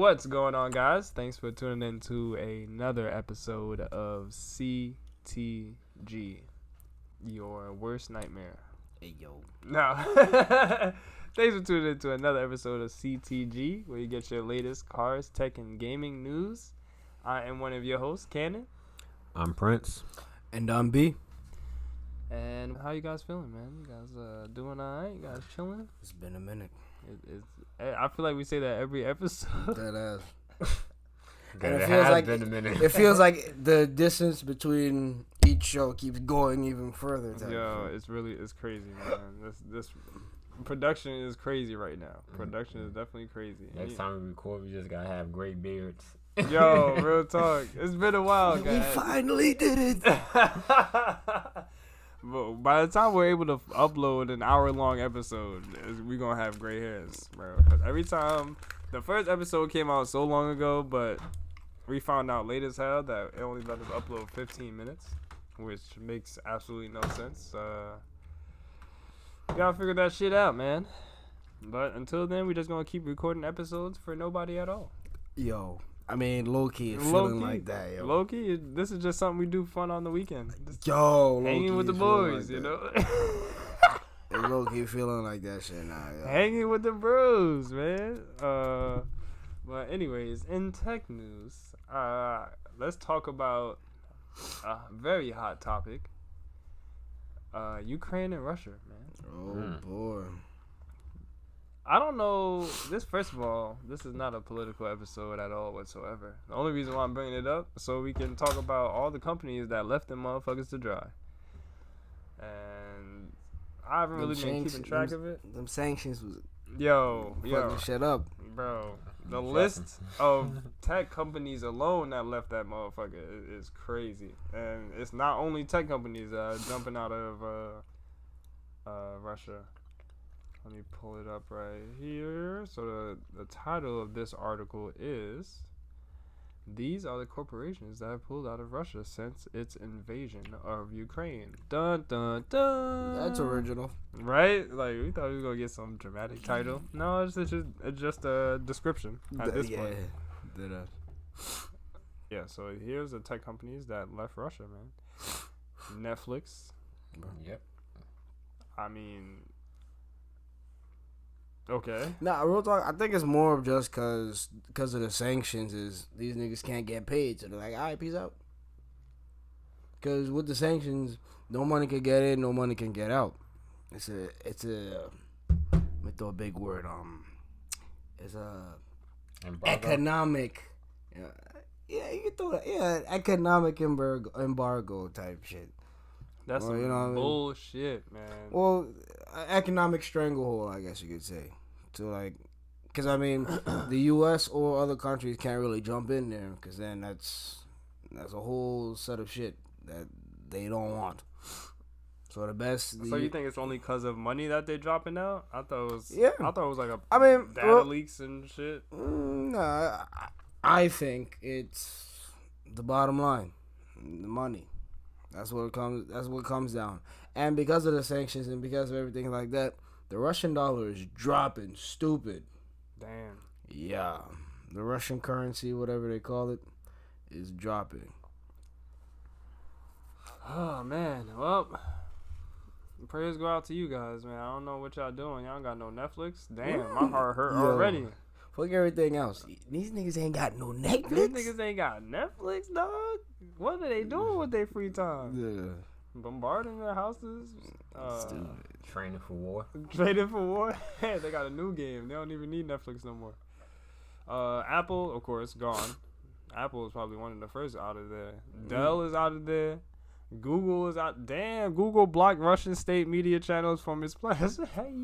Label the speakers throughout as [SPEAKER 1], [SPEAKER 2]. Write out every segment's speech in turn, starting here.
[SPEAKER 1] What's going on, guys? Thanks for tuning in to another episode of C.T.G, your worst nightmare.
[SPEAKER 2] Hey, yo.
[SPEAKER 1] No. Thanks for tuning in to another episode of C.T.G, where you get your latest cars, tech, and gaming news. I am one of your hosts, Cannon.
[SPEAKER 3] I'm Prince.
[SPEAKER 2] And I'm B.
[SPEAKER 1] And how you guys feeling, man? You guys doing all right? You guys chilling?
[SPEAKER 2] It's been a minute.
[SPEAKER 1] I feel like we say that every episode.
[SPEAKER 2] That ass.
[SPEAKER 3] And
[SPEAKER 2] it
[SPEAKER 3] it
[SPEAKER 2] feels
[SPEAKER 3] has
[SPEAKER 2] like
[SPEAKER 3] been a minute.
[SPEAKER 2] It feels like the distance between each show keeps going even further.
[SPEAKER 1] Yo, it's crazy, man. This production is crazy right now. Production is definitely crazy.
[SPEAKER 3] Next time we record, we just gotta have great beards.
[SPEAKER 1] Yo, real talk. It's been a while, guys.
[SPEAKER 2] We finally did it.
[SPEAKER 1] But by the time we're able to upload an hour-long episode, we're going to have gray hairs, bro. Every time, the first episode came out so long ago, but we found out late as hell that it only let us upload 15 minutes, which makes absolutely no sense. We got to figure that shit out, man. But until then, we're just going to keep recording episodes for nobody at all.
[SPEAKER 2] Yo, I mean, low-key, it's feeling like that, yo.
[SPEAKER 1] Low-key, this is just something we do fun on the weekend.
[SPEAKER 2] Yo,
[SPEAKER 1] hanging with the boys, you know?
[SPEAKER 2] It's low-key feeling like that shit now, yo.
[SPEAKER 1] Hanging with the bros, man. But anyways, in tech news, let's talk about a very hot topic. Ukraine and Russia, man.
[SPEAKER 2] Oh, boy.
[SPEAKER 1] I don't know. First of all, this is not a political episode at all whatsoever. The only reason why I'm bringing it up is so we can talk about all the companies that left them motherfuckers to dry. And I haven't really been keeping track of it.
[SPEAKER 2] Them sanctions was
[SPEAKER 1] fucking
[SPEAKER 2] shut up.
[SPEAKER 1] Bro, the list of tech companies alone that left that motherfucker is crazy. And it's not only tech companies that are jumping out of Russia. Let me pull it up right here. So the title of this article is, "These are the corporations that have pulled out of Russia since its invasion of Ukraine." Dun, dun, dun.
[SPEAKER 2] That's original.
[SPEAKER 1] Right? Like, we thought we were going to get some dramatic title. No, it's just a description at this point. Yeah, so here's the tech companies that left Russia, man. Netflix.
[SPEAKER 3] Yep.
[SPEAKER 1] I mean... Okay.
[SPEAKER 2] Nah, real talk. I think it's more of just because of the sanctions. Is these niggas can't get paid, so they're like, all right, peace out. Because with the sanctions, no money can get in, no money can get out. It's a. Let me throw a big word. It's a economic. Yeah, you can throw that. Yeah, economic embargo type shit.
[SPEAKER 1] That's some bullshit, man.
[SPEAKER 2] Well, economic stranglehold, I guess you could say. So, like, because, I mean, the U.S. or other countries can't really jump in there because then that's a whole set of shit that they don't want. So, the best...
[SPEAKER 1] So, you think it's only because of money that they're dropping out? I thought it was like data leaks and shit.
[SPEAKER 2] No, I think it's the bottom line. The money. That's what comes down. And because of the sanctions and because of everything like that, the Russian dollar is dropping stupid.
[SPEAKER 1] Damn.
[SPEAKER 2] Yeah. The Russian currency, whatever they call it, is dropping.
[SPEAKER 1] Oh, man. Well, prayers go out to you guys, man. I don't know what y'all doing. Y'all got no Netflix? Damn, my heart hurt already.
[SPEAKER 2] Fuck everything else. These niggas ain't got no Netflix.
[SPEAKER 1] These niggas ain't got Netflix, dog. What are they doing with their free time?
[SPEAKER 2] Yeah.
[SPEAKER 1] Bombarding their houses?
[SPEAKER 3] Training for war.
[SPEAKER 1] Training for war? They got a new game. They don't even need Netflix no more. Apple, of course, gone. Apple is probably one of the first out of there. Dell is out of there. Google is out. Damn, Google blocked Russian state media channels from its plans. Hey,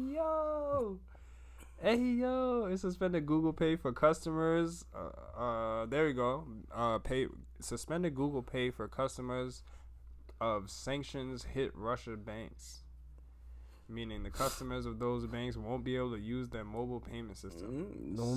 [SPEAKER 1] yo, it suspended Google Pay for customers. There we go. Suspended Google Pay for customers of sanctions hit Russia banks. Meaning the customers of those banks won't be able to use their mobile payment system.
[SPEAKER 2] No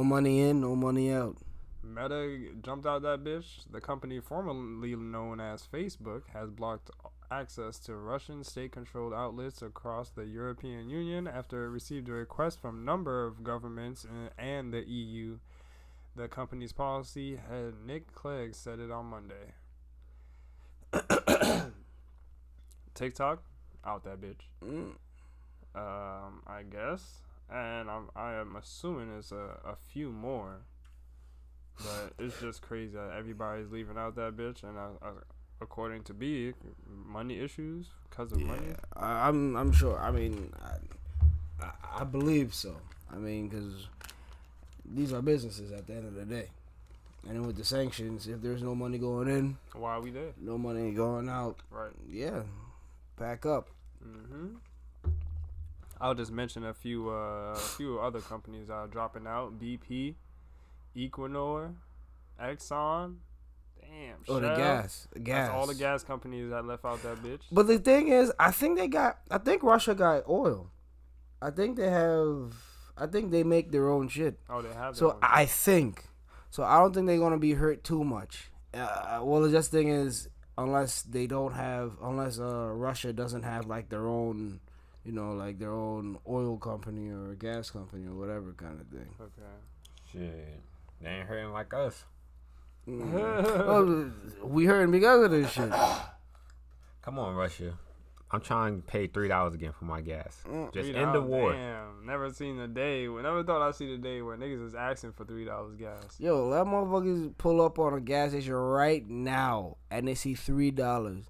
[SPEAKER 2] money in, no money out.
[SPEAKER 1] Meta jumped out that bitch. The company formerly known as Facebook has blocked access to Russian state-controlled outlets across the European Union after it received a request from a number of governments and the EU The company's policy head Nick Clegg said it on Monday. TikTok, out that bitch. I guess, and I am assuming it's a few more, but it's just crazy that everybody's leaving out that bitch, and according to B, money issues because of money.
[SPEAKER 2] I'm sure. I mean, I believe so. I mean, because these are businesses at the end of the day. And with the sanctions, if there's no money going in,
[SPEAKER 1] why are we there?
[SPEAKER 2] No money going out.
[SPEAKER 1] Right.
[SPEAKER 2] Yeah. Back up.
[SPEAKER 1] I'll just mention a few other companies that are dropping out: BP, Equinor, Exxon. Damn.
[SPEAKER 2] Oh,
[SPEAKER 1] Shell.
[SPEAKER 2] the gas.
[SPEAKER 1] That's all the gas companies that left out that bitch.
[SPEAKER 2] But the thing is, I think Russia got oil. I think they make their own shit.
[SPEAKER 1] Oh, they have.
[SPEAKER 2] So I think. So I don't think they're gonna be hurt too much. Well, the just thing is, unless Russia doesn't have like their own, like their own oil company or gas company or whatever kind of thing.
[SPEAKER 1] Okay.
[SPEAKER 3] Shit, they ain't hurting like us.
[SPEAKER 2] Well, we hurting because of this shit.
[SPEAKER 3] Come on, Russia. I'm trying to pay $3 again for my gas. Just
[SPEAKER 1] $3,
[SPEAKER 3] end the war.
[SPEAKER 1] Damn, never seen the day. Never thought I'd see the day where niggas is asking for $3 gas.
[SPEAKER 2] Yo, let motherfuckers pull up on a gas station right now and they see $3.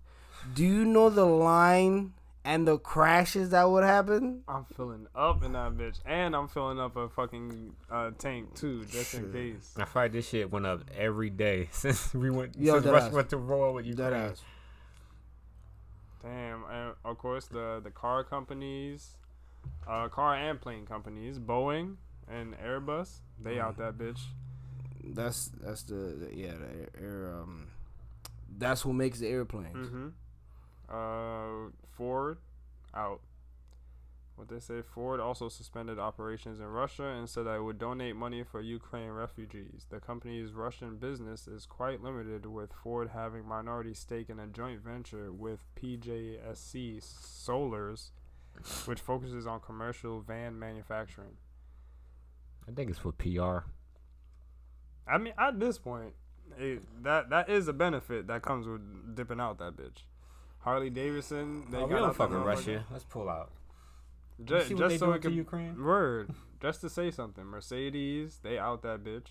[SPEAKER 2] Do you know the line and the crashes that would happen?
[SPEAKER 1] I'm filling up in that bitch, and I'm filling up a fucking tank too, just in case.
[SPEAKER 3] I feel like this shit went up every day since Russia went to war with Ukraine.
[SPEAKER 1] Damn, and of course the car companies, car and plane companies, Boeing and Airbus, they out that bitch.
[SPEAKER 2] That's the air. That's who makes the airplanes.
[SPEAKER 1] Ford out. What they say, Ford also suspended operations in Russia and said that it would donate money for Ukraine refugees. The company's Russian business is quite limited, with Ford having minority stake in a joint venture with PJSC Solars, which focuses on commercial van manufacturing.
[SPEAKER 3] I think it's for PR.
[SPEAKER 1] I mean, at this point, that is a benefit that comes with dipping out that bitch. Harley Davidson, they got
[SPEAKER 3] we don't fuck with Russia. Let's pull out.
[SPEAKER 1] Just
[SPEAKER 3] see what they
[SPEAKER 1] so
[SPEAKER 3] doing
[SPEAKER 1] it could,
[SPEAKER 3] to Ukraine?
[SPEAKER 1] Word. Just to say something. Mercedes, they out that bitch.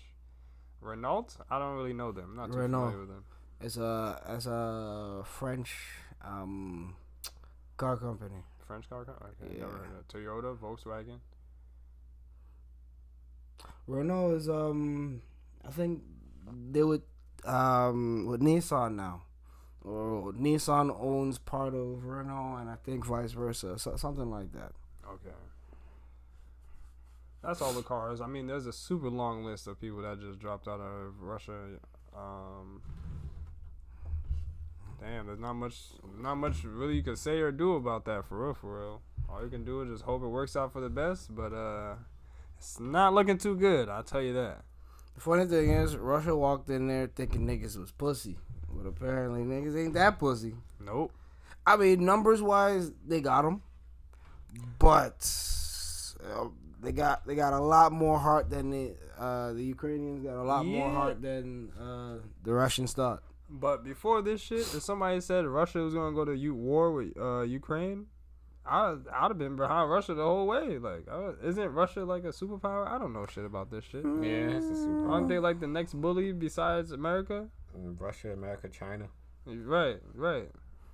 [SPEAKER 1] Renault, I don't really know them. I'm not too familiar with them.
[SPEAKER 2] It's a French car company.
[SPEAKER 1] French car company? Okay,
[SPEAKER 2] Yeah.
[SPEAKER 1] never heard of it. Toyota, Volkswagen.
[SPEAKER 2] Renault is I think they with Nissan now. Or Nissan owns part of Renault, and I think vice versa, something like that.
[SPEAKER 1] Okay. That's all the cars. I mean, there's a super long list of people that just dropped out of Russia. Damn, there's not much really you can say or do about that, for real. All you can do is just hope it works out for the best, but it's not looking too good, I'll tell you that.
[SPEAKER 2] The funny thing is, Russia walked in there thinking niggas was pussy. But apparently niggas ain't that pussy.
[SPEAKER 1] Nope.
[SPEAKER 2] I mean, numbers wise, they got them, but they got a lot more heart than the Ukrainians got a lot more heart than the Russians thought.
[SPEAKER 1] But before this shit, if somebody said Russia was gonna go to war with Ukraine, I'd have been behind Russia the whole way. Like, isn't Russia like a superpower? I don't know shit about this shit.
[SPEAKER 3] Yeah, it's a superpower.
[SPEAKER 1] Aren't they like the next bully besides America?
[SPEAKER 3] Russia, America, China.
[SPEAKER 1] Right.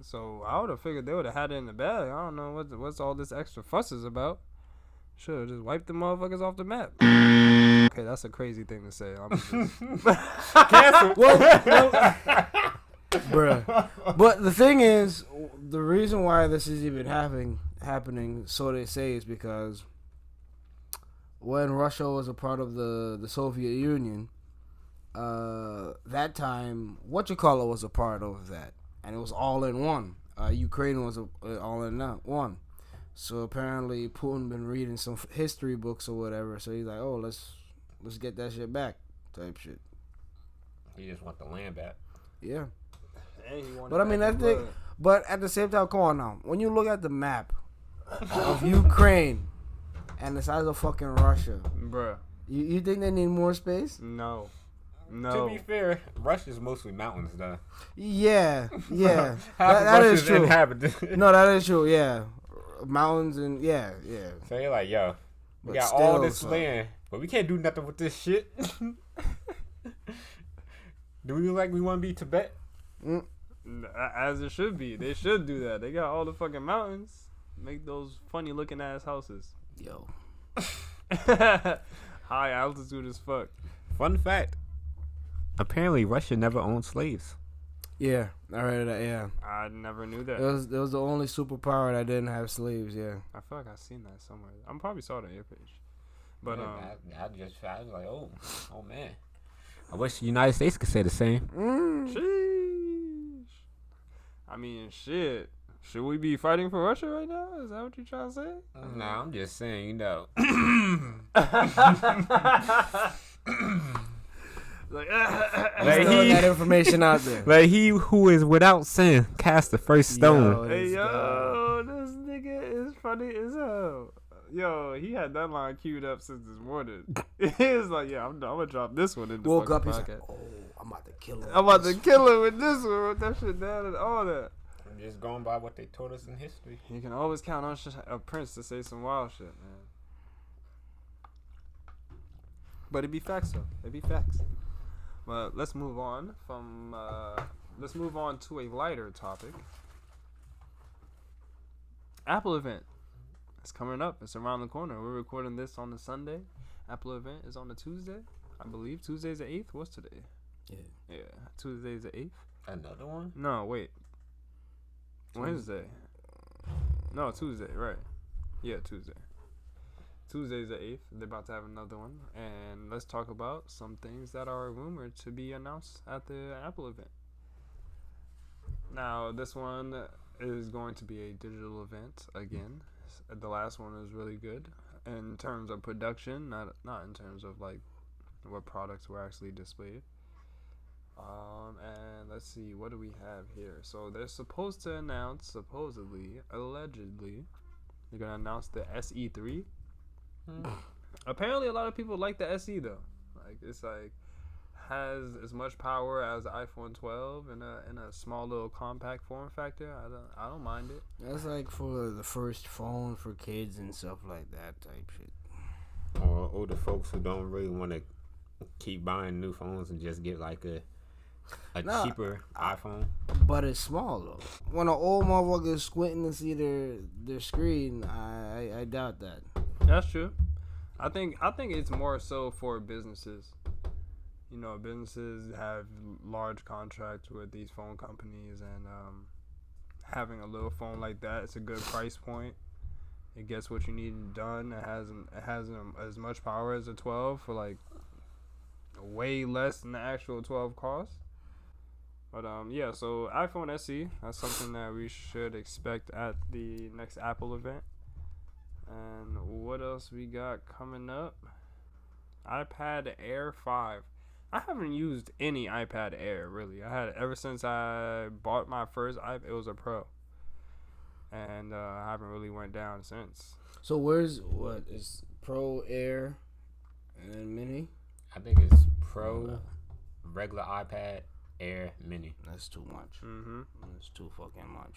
[SPEAKER 1] So I would have figured they would have had it in the bag. I don't know what's all this extra fuss is about. Should have just wiped the motherfuckers off the map. Okay, that's a crazy thing to say. I'm just
[SPEAKER 3] Cancel.
[SPEAKER 2] Bruh. But the thing is, the reason why this is even happening, so they say, is because when Russia was a part of the Soviet Union, that time, was a part of that, and it was all in one. Ukraine was all in one. So apparently Putin been reading some history books or whatever. So he's like, oh, let's get that shit back, type shit.
[SPEAKER 3] He just want the land back.
[SPEAKER 2] Yeah.
[SPEAKER 1] But
[SPEAKER 2] I mean, that's the. But at the same time, come on now. When you look at the map of Ukraine and the size of fucking Russia,
[SPEAKER 1] bruh,
[SPEAKER 2] You think they need more space?
[SPEAKER 1] No.
[SPEAKER 3] To be fair, Russia's mostly mountains, though.
[SPEAKER 2] Yeah.
[SPEAKER 3] Half
[SPEAKER 2] that
[SPEAKER 3] of
[SPEAKER 2] is
[SPEAKER 3] Russia's
[SPEAKER 2] true.
[SPEAKER 3] inhabited.
[SPEAKER 2] No, that is true. Yeah, mountains and yeah.
[SPEAKER 3] So you're like, yo, we
[SPEAKER 2] But
[SPEAKER 3] got
[SPEAKER 2] still,
[SPEAKER 3] all this
[SPEAKER 2] so-
[SPEAKER 3] land, but we can't do nothing with this shit. Do we look like we want to be Tibet?
[SPEAKER 1] As it should be. They should do that. They got all the fucking mountains. Make those funny looking ass houses.
[SPEAKER 2] Yo.
[SPEAKER 1] High altitude as fuck.
[SPEAKER 3] Fun fact. Apparently, Russia never owned slaves.
[SPEAKER 2] Yeah, I heard that. Yeah,
[SPEAKER 1] I never knew that.
[SPEAKER 2] it was the only superpower that didn't have slaves. Yeah.
[SPEAKER 1] I feel like I've seen that somewhere. I probably saw it on your page. But
[SPEAKER 3] I was like, oh man. I wish the United States could say the same.
[SPEAKER 1] sheesh. I mean, shit. Should we be fighting for Russia right now? Is that what you're trying to say?
[SPEAKER 3] Nah, I'm just saying, you know.
[SPEAKER 1] Like,
[SPEAKER 2] That information out there.
[SPEAKER 3] Like he who is without sin cast the first stone.
[SPEAKER 1] hey, yo, this nigga is funny as hell. Yo, he had that line queued up since this morning. He was like, yeah, I'm gonna drop this one in the
[SPEAKER 2] Woke up,
[SPEAKER 1] fucking
[SPEAKER 2] he's
[SPEAKER 1] podcast.
[SPEAKER 2] like, oh, I'm about to kill him.
[SPEAKER 1] I'm about to kill him with this one, with that shit down and all that.
[SPEAKER 3] I'm just going by what they taught us in history.
[SPEAKER 1] You can always count on a prince to say some wild shit, man. But it be facts, though. It be facts. But let's move on from. Let's move on to a lighter topic. Apple event. It's coming up. It's around the corner. We're recording this on the Sunday. Apple event is on the Tuesday, I believe. Tuesday's the 8th. What's today? Yeah. Tuesday's the 8th.
[SPEAKER 3] Another one?
[SPEAKER 1] No, wait. Wednesday. No, Tuesday, right. Yeah, Tuesday. Tuesday's the 8th. They're about to have another one. And let's talk about some things that are rumored to be announced at the Apple event. Now, this one is going to be a digital event again. The last one was really good in terms of production, not in terms of like what products were actually displayed. And let's see, what do we have here? So they're supposed to announce, supposedly, allegedly, they're gonna announce the SE3. Apparently, a lot of people like the SE though. Like it's like has as much power as the iPhone 12 in a small little compact form factor. I don't mind it.
[SPEAKER 2] That's like for the first phone for kids and stuff like that type shit.
[SPEAKER 3] Or older folks who don't really want to keep buying new phones and just get like a cheaper iPhone.
[SPEAKER 2] But it's small though. When an old motherfucker is squinting to see their screen, I doubt that.
[SPEAKER 1] That's true. I think it's more so for businesses. You know, businesses have large contracts with these phone companies, and having a little phone like that, it's a good price point. It gets what you need done. It has as much power as a 12 for like way less than the actual 12 costs. But yeah, so iPhone SE, that's something that we should expect at the next Apple event. And what else we got coming up? iPad Air 5. I haven't used any iPad Air really. I had ever since I bought my first iPad. It was a Pro, and I haven't really went down since.
[SPEAKER 2] So what is Pro, Air, and Mini?
[SPEAKER 3] I think it's Pro, regular iPad, Air, Mini.
[SPEAKER 2] That's too much. That's too fucking much.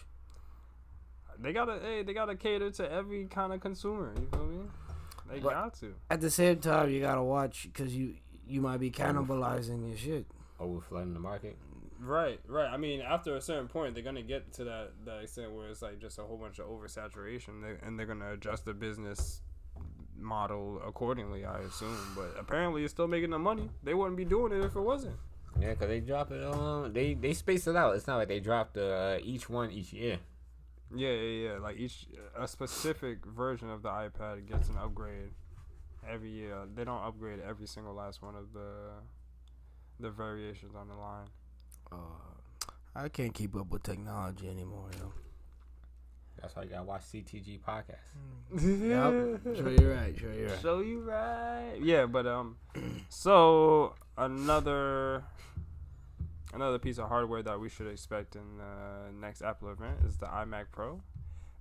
[SPEAKER 1] They gotta cater to every kind of consumer. You feel me? They got to.
[SPEAKER 2] At the same time, you gotta watch because you might be cannibalizing your shit.
[SPEAKER 3] Overflooding the market.
[SPEAKER 1] Right. I mean, after a certain point, they're gonna get to that extent where it's like just a whole bunch of oversaturation, and they're gonna adjust the business model accordingly, I assume. But apparently, it's still making them money. They wouldn't be doing it if it wasn't.
[SPEAKER 3] Yeah, because they drop it on. They space it out. It's not like they dropped each one each year.
[SPEAKER 1] Yeah. Like a specific version of the iPad gets an upgrade every year. They don't upgrade every single last one of the variations on the line.
[SPEAKER 2] I can't keep up with technology anymore, yo.
[SPEAKER 3] That's why you gotta watch CTG podcast.
[SPEAKER 2] Yep. Sure you're right.
[SPEAKER 1] Show you right. Yeah, but so another piece of hardware that we should expect in the next Apple event is the iMac Pro,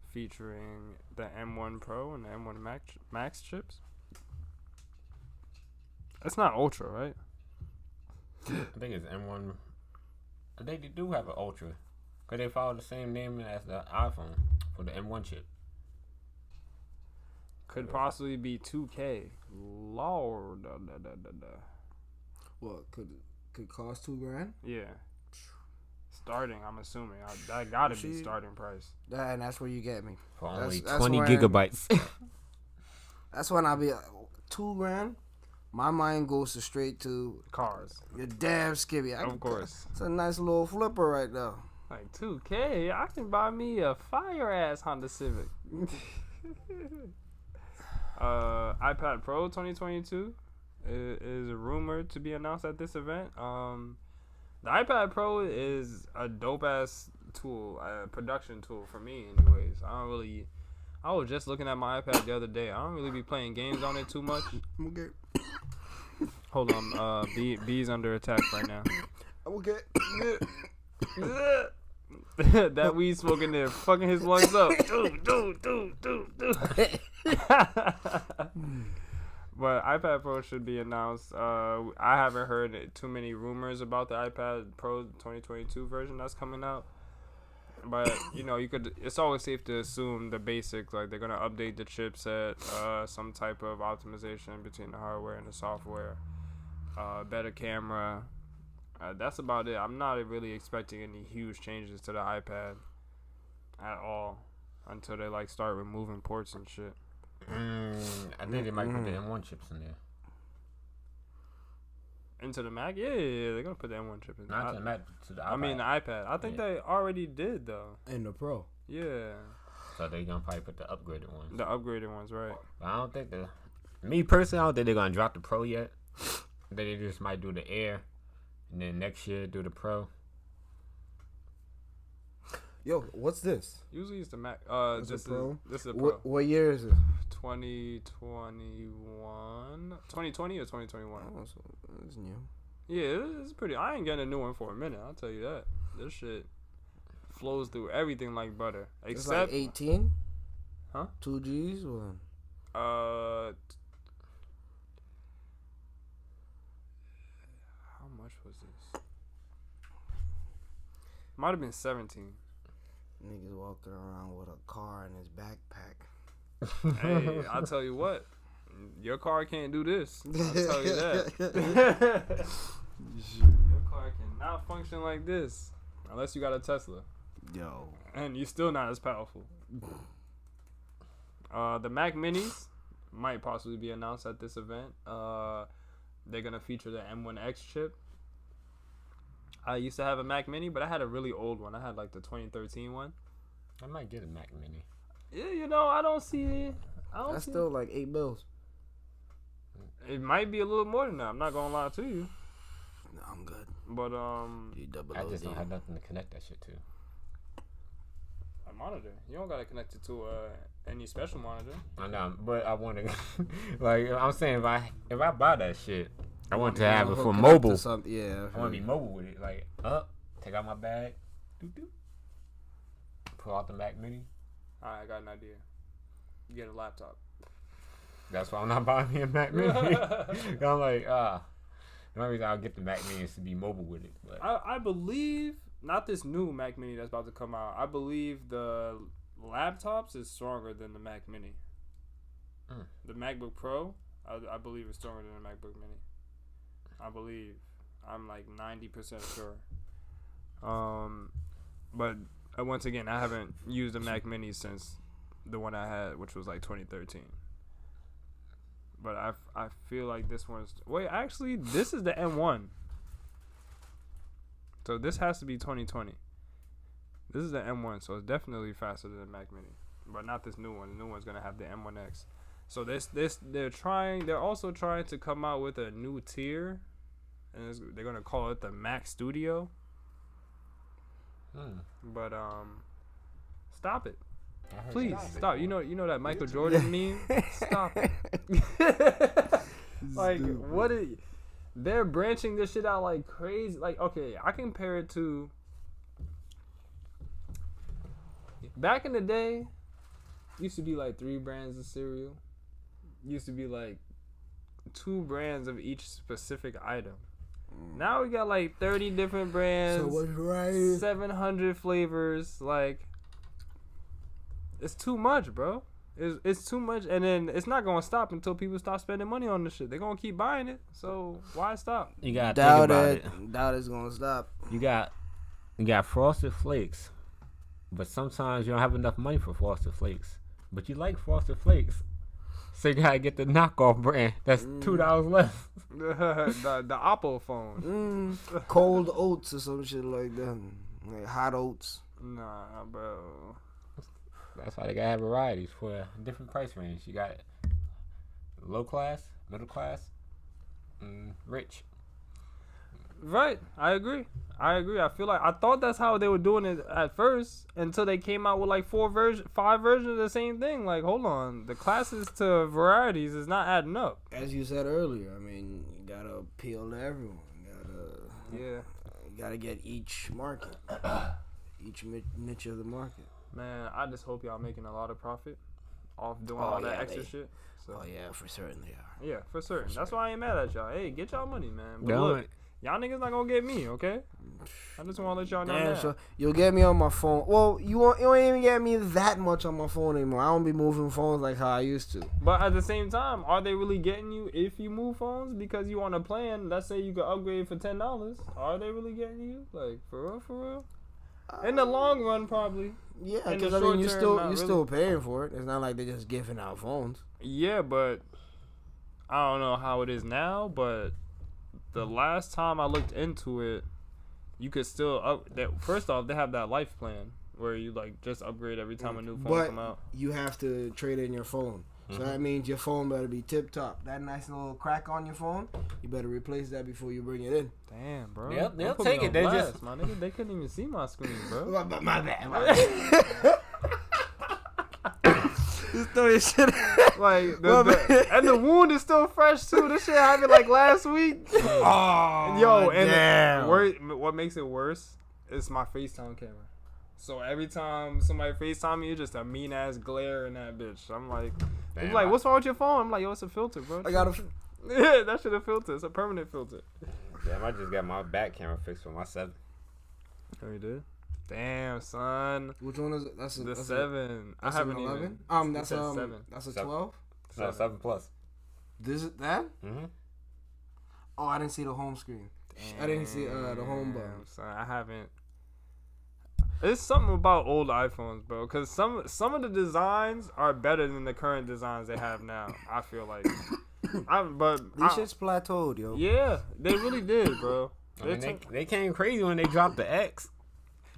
[SPEAKER 1] featuring the M1 Pro and the M1 Max chips. It's not Ultra, right?
[SPEAKER 3] I think it's M1. I think they do have an Ultra. Because they follow the same name as the iPhone for the M1 chip.
[SPEAKER 1] Could possibly be 2K. Lord.
[SPEAKER 2] What could cost $2,000?
[SPEAKER 1] Yeah. Starting, I'm assuming. That gotta be starting price.
[SPEAKER 2] And that's where you get me.
[SPEAKER 3] For only
[SPEAKER 2] That's
[SPEAKER 3] 20
[SPEAKER 2] when-
[SPEAKER 3] gigabytes.
[SPEAKER 2] That's when I'll be $2,000. My mind goes straight to
[SPEAKER 1] Cars.
[SPEAKER 2] your damn skibby.
[SPEAKER 1] Of course.
[SPEAKER 2] It's a nice little flipper right there.
[SPEAKER 1] Like 2K, I can buy me a fire ass Honda Civic. iPad Pro 2022 is rumored to be announced at this event. The iPad Pro is a dope ass tool, a production tool for me, anyways. I was just looking at my iPad the other day. I don't really be playing games on it too much.
[SPEAKER 2] Okay.
[SPEAKER 1] Hold on, B's under attack right now.
[SPEAKER 2] Okay.
[SPEAKER 1] That weed smoking there, fucking his lungs up. But iPad Pro should be announced. I haven't heard too many rumors about the iPad Pro 2022 version that's coming out. But it's always safe to assume the basics, like they're gonna update the chipset, some type of optimization between the hardware and the software, better camera. That's about it. I'm not really expecting any huge changes to the iPad at all until they start removing ports and shit.
[SPEAKER 3] I think they might put the M1 chips in there.
[SPEAKER 1] Into the Mac? Yeah, they're gonna put the M1 chip in there.
[SPEAKER 3] Not to the Mac, to the iPad.
[SPEAKER 1] I mean the iPad. I think they already did though.
[SPEAKER 2] And the Pro.
[SPEAKER 1] Yeah.
[SPEAKER 3] So they're gonna probably put the upgraded ones.
[SPEAKER 1] The upgraded ones, right?
[SPEAKER 3] But I don't think me personally, I don't think they're gonna drop the Pro yet. I think they just might do the Air, and then next year do the Pro.
[SPEAKER 2] Yo, what's this?
[SPEAKER 1] Usually it's the Mac.
[SPEAKER 2] This
[SPEAKER 1] This
[SPEAKER 2] a Pro?
[SPEAKER 1] This is a Pro.
[SPEAKER 2] What year is it?
[SPEAKER 1] 2021, 2020 or 2021?
[SPEAKER 2] Oh, so it's new.
[SPEAKER 1] Yeah, it's pretty. I ain't getting a new one for a minute. I'll tell you that. This shit flows through everything like butter.
[SPEAKER 2] It's
[SPEAKER 1] Except
[SPEAKER 2] like 18.
[SPEAKER 1] Huh?
[SPEAKER 2] 2 Gs or
[SPEAKER 1] how much was this? Might have been 17.
[SPEAKER 2] niggas walking around with a car in his backpack.
[SPEAKER 1] Hey, I'll tell you what. Your car can't do this. I'll tell you that. Your car cannot function like this unless you got a Tesla.
[SPEAKER 2] Yo.
[SPEAKER 1] And you're still not as powerful. The Mac Minis might possibly be announced at this event. They're going to feature the M1X chip. I used to have a Mac Mini, but I had a really old one. I had the 2013 one.
[SPEAKER 3] I might get a Mac Mini.
[SPEAKER 1] Yeah, I don't see.
[SPEAKER 2] That's still like $8.
[SPEAKER 1] It might be a little more than that. I'm not gonna lie to you.
[SPEAKER 2] No, I'm good.
[SPEAKER 1] But
[SPEAKER 3] I just don't have nothing to connect that shit to.
[SPEAKER 1] A monitor. You don't gotta connect it to any special monitor.
[SPEAKER 3] I know, but I want to. I'm saying, if I buy that shit, I want to have it for mobile.
[SPEAKER 2] Yeah.
[SPEAKER 3] I want to be mobile with it. Take out my bag, pull out the Mac Mini.
[SPEAKER 1] Alright, I got an idea. Get a laptop.
[SPEAKER 3] That's why I'm not buying me a Mac Mini. I'm like, the only reason I'll get the Mac Mini is to be mobile with it. But
[SPEAKER 1] I believe, not this new Mac Mini that's about to come out, I believe the laptops is stronger than the Mac Mini. The MacBook Pro, I believe is stronger than the MacBook Mini. I believe. I'm 90% sure. But once again, I haven't used a Mac Mini since the one I had, which was 2013. But I feel like this one's... Wait, actually, this is the M1. So this has to be 2020. This is the M1, so it's definitely faster than the Mac Mini. But not this new one. The new one's going to have the M1X. So they're also trying to come out with a new tier. And they're going to call it the Mac Studio. But, stop it. Please stop. You know that Michael Jordan meme? Stop it. What is... They're branching this shit out like crazy. Okay, I compare it to... Back in the day, used to be 3 brands of cereal. Used to be 2 brands of each specific item. Now we got like 30 different brands.
[SPEAKER 2] So what's right?
[SPEAKER 1] 700 flavors. Like, it's too much, bro. It's too much, and then it's not gonna stop until people stop spending money on this shit. They're gonna keep buying it, so why stop?
[SPEAKER 3] You gotta think about it.
[SPEAKER 2] Doubt it's gonna stop.
[SPEAKER 3] You got Frosted Flakes, but sometimes you don't have enough money for Frosted Flakes. But you like Frosted Flakes, so you gotta get the knockoff brand. That's $2 less.
[SPEAKER 1] the Apple phone.
[SPEAKER 2] Cold oats or some shit like that. Like hot oats.
[SPEAKER 1] Nah, bro.
[SPEAKER 3] That's why they gotta have varieties for a different price range. You got low class, middle class, rich.
[SPEAKER 1] Right, I agree. I feel like I thought that's how they were doing it at first until they came out with like 5 versions of the same thing. Like, hold on, the classes to varieties is not adding up.
[SPEAKER 2] As you said earlier, I mean, you gotta appeal to everyone. You gotta get each market, each niche of the market.
[SPEAKER 1] Man, I just hope y'all making a lot of profit off doing all that extra shit. So.
[SPEAKER 2] Oh yeah, for certain they are.
[SPEAKER 1] Yeah, for certain. That's why I ain't mad at y'all. Hey, get y'all money, man. But look, y'all niggas not gonna get me, okay? I just want to let y'all know that.
[SPEAKER 2] So you'll get me on my phone. Well, you don't even get me that much on my phone anymore. I don't be moving phones like how I used to.
[SPEAKER 1] But at the same time, are they really getting you if you move phones? Because you on a plan, let's say you could upgrade for $10. Are they really getting you? Like, for real? In the long run, probably.
[SPEAKER 2] Yeah, because I mean, you still paying for it. It's not like they're just giving out phones.
[SPEAKER 1] Yeah, but I don't know how it is now. But the last time I looked into it, you could still first off, they have that life plan where you like just upgrade every time a new phone come out.
[SPEAKER 2] You have to trade in your phone. So that means your phone better be tip top. That nice little crack on your phone, you better replace that before you bring it in.
[SPEAKER 1] Damn, bro.
[SPEAKER 3] Yep, they'll take it. They just
[SPEAKER 1] my nigga, they couldn't even see my screen, bro.
[SPEAKER 2] My bad. Just throw your shit.
[SPEAKER 1] Like and the wound is still fresh too. This shit happened like last week.
[SPEAKER 2] Oh,
[SPEAKER 1] yo, and
[SPEAKER 2] damn.
[SPEAKER 1] What makes it worse is my FaceTime camera. So every time somebody FaceTime me, it's just a mean ass glare in that bitch. I'm like, what's wrong with your phone? I'm like, yo, it's a filter, bro.
[SPEAKER 2] I got
[SPEAKER 1] yeah, that shit a filter. It's a permanent filter.
[SPEAKER 3] Damn, I just got my back camera fixed for my 7.
[SPEAKER 1] Oh, you did? Damn, son.
[SPEAKER 2] Which one is it? That's
[SPEAKER 1] the 7.
[SPEAKER 2] I haven't 11. That's a 7. That's a 12.
[SPEAKER 3] No, 7 plus.
[SPEAKER 2] This is that?
[SPEAKER 3] Mhm.
[SPEAKER 2] Oh, I didn't see the home screen. I didn't see the home button.
[SPEAKER 1] Son, I haven't. It's something about old iPhones, bro. Because some of the designs are better than the current designs they have now. I feel like.
[SPEAKER 2] These shit's plateaued, yo.
[SPEAKER 1] Yeah, they really did, bro.
[SPEAKER 3] I mean, they came crazy when they dropped the X.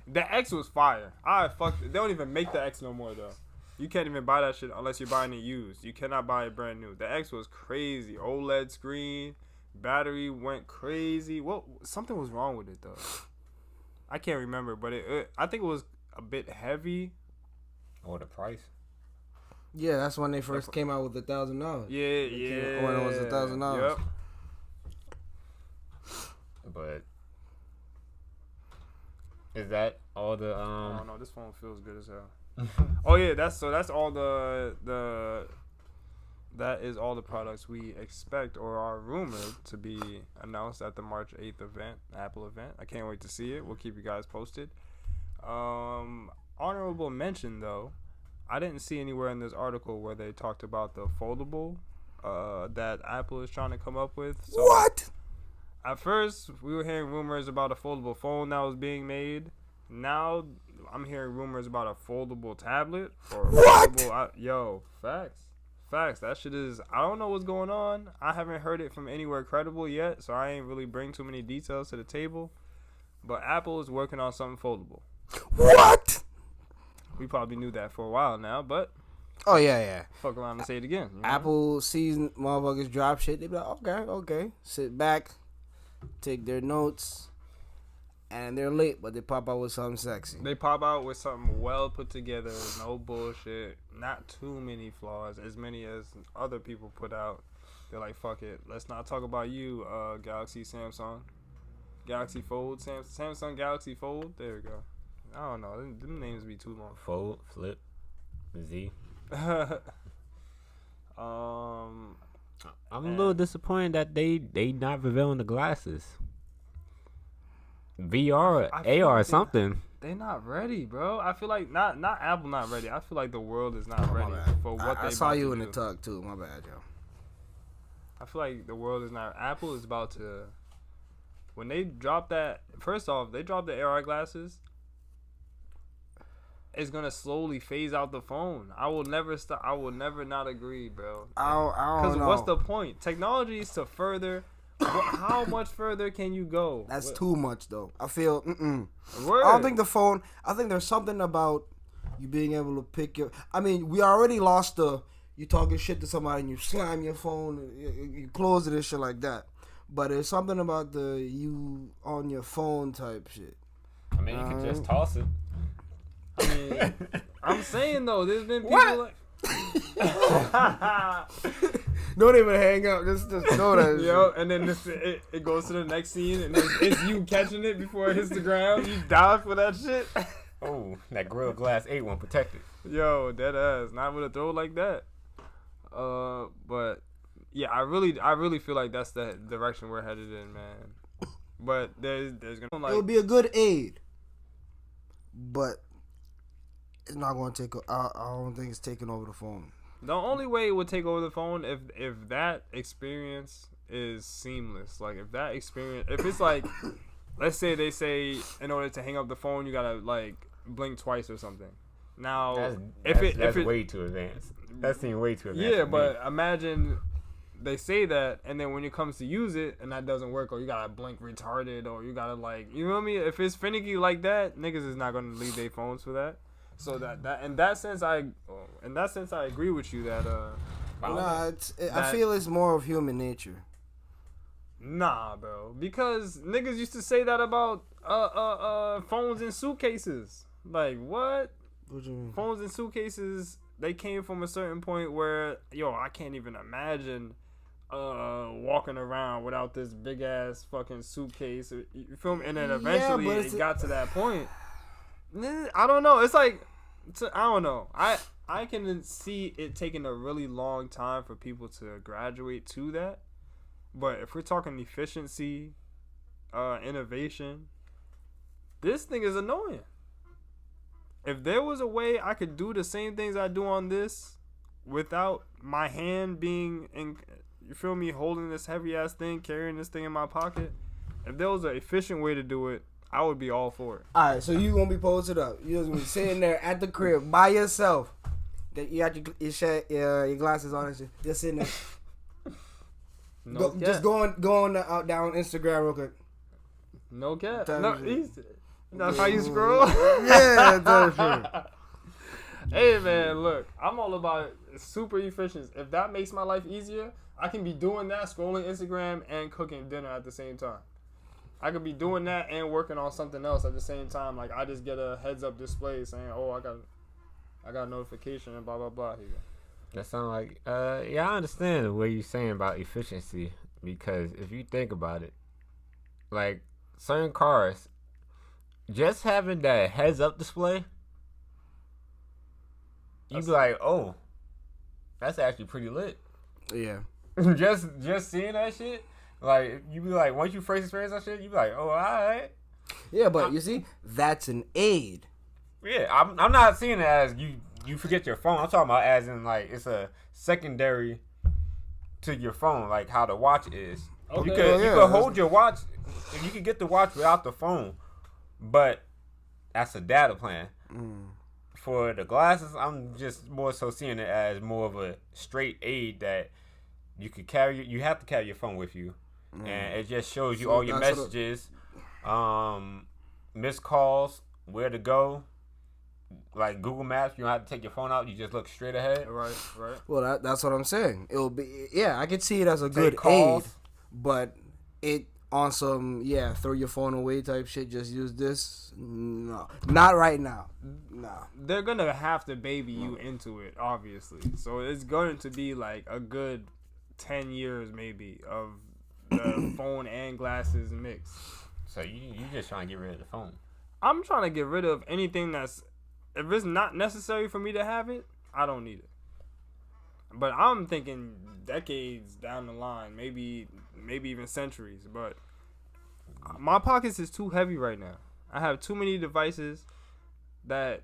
[SPEAKER 1] The X was fire. They don't even make the X no more, though. You can't even buy that shit unless you're buying it used. You cannot buy it brand new. The X was crazy. OLED screen. Battery went crazy. Well, something was wrong with it, though. I can't remember, but I think it was a bit heavy.
[SPEAKER 3] Or the price.
[SPEAKER 2] Yeah, that's when they first came out with $1,000.
[SPEAKER 1] Yeah.
[SPEAKER 2] When it was $1,000.
[SPEAKER 1] Yep.
[SPEAKER 3] But is that all the
[SPEAKER 1] I don't know. This phone feels good as hell. Oh yeah, that's all that is all the products we expect or are rumored to be announced at the March 8th event, Apple event. I can't wait to see it. We'll keep you guys posted. Honorable mention though, I didn't see anywhere in this article where they talked about the foldable that Apple is trying to come up with. So
[SPEAKER 2] what?
[SPEAKER 1] At first, we were hearing rumors about a foldable phone that was being made. Now, I'm hearing rumors about a foldable tablet. Or
[SPEAKER 2] what?
[SPEAKER 1] Yo, facts. That shit is... I don't know what's going on. I haven't heard it from anywhere credible yet, so I ain't really bring too many details to the table. But Apple is working on something foldable.
[SPEAKER 2] What?
[SPEAKER 1] We probably knew that for a while now, but...
[SPEAKER 2] Oh, yeah.
[SPEAKER 1] Fuck around and say it again. You know?
[SPEAKER 2] Apple sees motherfuckers drop shit. They be like, okay. Sit back. Take their notes, and they're late, but they pop out with something sexy.
[SPEAKER 1] They pop out with something well put together, no bullshit, not too many flaws, as many as other people put out. They're like, fuck it, let's not talk about you, Samsung Galaxy Fold, Samsung Galaxy Fold. There we go. I don't know, them names be too long.
[SPEAKER 3] Fold, Flip, Z. I'm a little disappointed that they not revealing the glasses. VR, AR,
[SPEAKER 1] like
[SPEAKER 3] something.
[SPEAKER 1] They not ready, bro. I feel like not Apple not ready. I feel like the world is not ready for what they.
[SPEAKER 2] I saw you in the talk too. My bad, yo.
[SPEAKER 1] I feel like the world is not. Apple is about to. When they drop that, first off, they drop the AR glasses. It's gonna slowly phase out the phone. I will never stop. I will never not agree, bro.
[SPEAKER 2] I don't know.
[SPEAKER 1] What's the point? Technology is to further. How much further can you go?
[SPEAKER 2] That's too much, though. I feel.
[SPEAKER 1] Word.
[SPEAKER 2] I don't think the phone. I think there's something about you being able to pick your. I mean, we already lost the. You talking shit to somebody and you slam your phone, you close it and shit like that. But there's something about the you on your phone type shit.
[SPEAKER 3] I mean, you could just toss it.
[SPEAKER 1] I mean, I'm saying though, there's been people like.
[SPEAKER 2] Don't even hang up. Just know that.
[SPEAKER 1] Yo, and then it goes to the next scene, and it's you catching it before it hits the ground. You die for that shit.
[SPEAKER 3] Oh, that Gorilla Glass 8 one protected.
[SPEAKER 1] Yo, dead ass. Not with a throw like that. But yeah, I really feel like that's the direction we're headed in, man. But there's gonna like
[SPEAKER 2] it would be a good aid, but it's not going to take. I don't think it's taking over the phone.
[SPEAKER 1] The only way it would take over the phone if that experience is seamless. Like if that experience, if it's like, let's say they say in order to hang up the phone you gotta like blink twice or something. Now
[SPEAKER 3] that's way too advanced. That seems way too advanced.
[SPEAKER 1] Yeah, but imagine they say that, and then when it comes to use it and that doesn't work, or you gotta blink retarded, or you gotta like, you know what I mean? If it's finicky like that, niggas is not gonna leave their phones for that. So that in that sense I agree with you that
[SPEAKER 2] I feel it's more of human nature.
[SPEAKER 1] Nah, bro, because niggas used to say that about phones in suitcases. Like what?
[SPEAKER 2] What you mean?
[SPEAKER 1] Phones in suitcases, they came from a certain point where I can't even imagine walking around without this big ass fucking suitcase. You feel me? And then eventually it got to that point. I don't know. It's like I don't know. I can see it taking a really long time for people to graduate to that. But if we're talking efficiency, innovation, this thing is annoying. If there was a way I could do the same things I do on this without my hand being in, you feel me, holding this heavy ass thing, carrying this thing in my pocket, if there was an efficient way to do it, I would be all for it.
[SPEAKER 2] All right, so you gonna be posted up. You gonna be sitting there at the crib by yourself. That you got your glasses on and shit. Just sitting there. Just going down Instagram real quick.
[SPEAKER 1] No cap. No, that's how you scroll.
[SPEAKER 2] Yeah, that's true.
[SPEAKER 1] Hey man, look, I'm all about super efficient. If that makes my life easier, I can be doing that, scrolling Instagram and cooking dinner at the same time. I could be doing that and working on something else at the same time. Like I just get a heads up display saying, "Oh, I got a notification and blah blah blah." Here.
[SPEAKER 3] That sound like yeah, I understand what you're saying about efficiency, because if you think about it, like certain cars, just having that heads up display, you'd be like, "Oh, that's actually pretty lit."
[SPEAKER 2] Yeah.
[SPEAKER 3] just seeing that shit. Like, you be like, once you first experience that shit, you be like, oh, all right.
[SPEAKER 2] Yeah, but you see, that's an aid.
[SPEAKER 3] Yeah, I'm not seeing it as you forget your phone. I'm talking about as in, like, it's a secondary to your phone, like how the watch is. Okay. You could hold your watch, and you could get the watch without the phone, but that's a data plan. For the glasses, I'm just more so seeing it as more of a straight aid that you could carry. You have to carry your phone with you. And it just shows you all your messages, missed calls, where to go. Like Google Maps, you don't have to take your phone out. You just look straight ahead.
[SPEAKER 1] Right.
[SPEAKER 2] Well, that's what I'm saying. It'll be, I could see it as a good aid, but it on some, throw your phone away type shit, just use this. No, not right now. No.
[SPEAKER 1] They're going to have to baby you into it, obviously. So it's going to be like a good 10 years maybe of the phone and glasses mix.
[SPEAKER 3] So you just trying to get rid of the phone?
[SPEAKER 1] I'm trying to get rid of anything that's, if it's not necessary for me to have it, I don't need it. But I'm thinking decades down the line, maybe even centuries. But my pockets is too heavy right now. I have too many devices that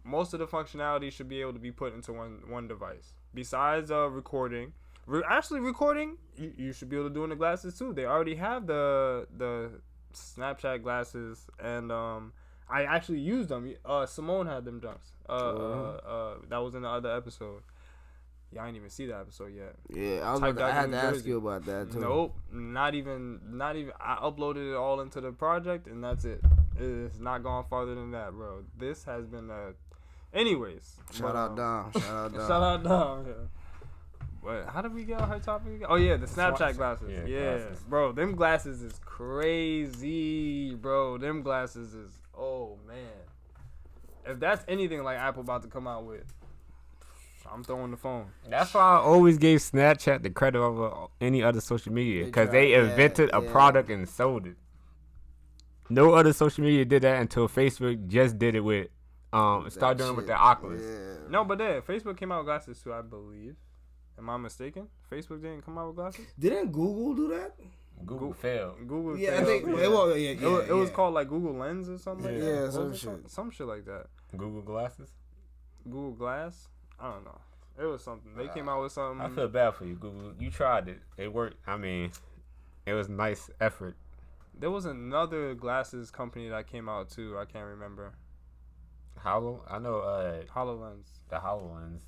[SPEAKER 1] most of the functionality should be able to be put into one device. Besides recording, recording, you should be able to do in the glasses too. They already have the Snapchat glasses, and I actually used them. Simone had them junks. That was in the other episode. Yeah, I didn't even see that episode yet.
[SPEAKER 2] Yeah, I had to ask you about that too.
[SPEAKER 1] Nope, not even. I uploaded it all into the project, and that's it. It's not gone farther than that, bro. This has been anyways.
[SPEAKER 2] Shout out Dom.
[SPEAKER 1] Shout out Dom. Yeah. But how did we get on her topic again? Oh yeah, the Snapchat glasses. Yeah, glasses. Bro, them glasses is crazy, bro. Them glasses is, oh man. If that's anything like Apple about to come out with, I'm throwing the phone.
[SPEAKER 3] That's why I always gave Snapchat the credit over any other social media, because they invented a product and sold it. No other social media did that until Facebook just did it with started doing it with the Oculus.
[SPEAKER 1] Yeah. No, but Facebook came out with glasses too, I believe. Am I mistaken? Facebook didn't come out with glasses?
[SPEAKER 2] Didn't Google do that?
[SPEAKER 3] Google failed.
[SPEAKER 1] Google
[SPEAKER 2] failed.
[SPEAKER 1] I think
[SPEAKER 2] it
[SPEAKER 1] was called like Google Lens or something like that.
[SPEAKER 2] Yeah,
[SPEAKER 1] some shit like that.
[SPEAKER 3] Google Glasses?
[SPEAKER 1] Google Glass? I don't know. It was something. They came out with something.
[SPEAKER 3] I feel bad for you, Google. You tried it. It worked. I mean, it was nice effort.
[SPEAKER 1] There was another glasses company that came out too. I can't remember.
[SPEAKER 3] I know
[SPEAKER 1] HoloLens.
[SPEAKER 3] The HoloLens.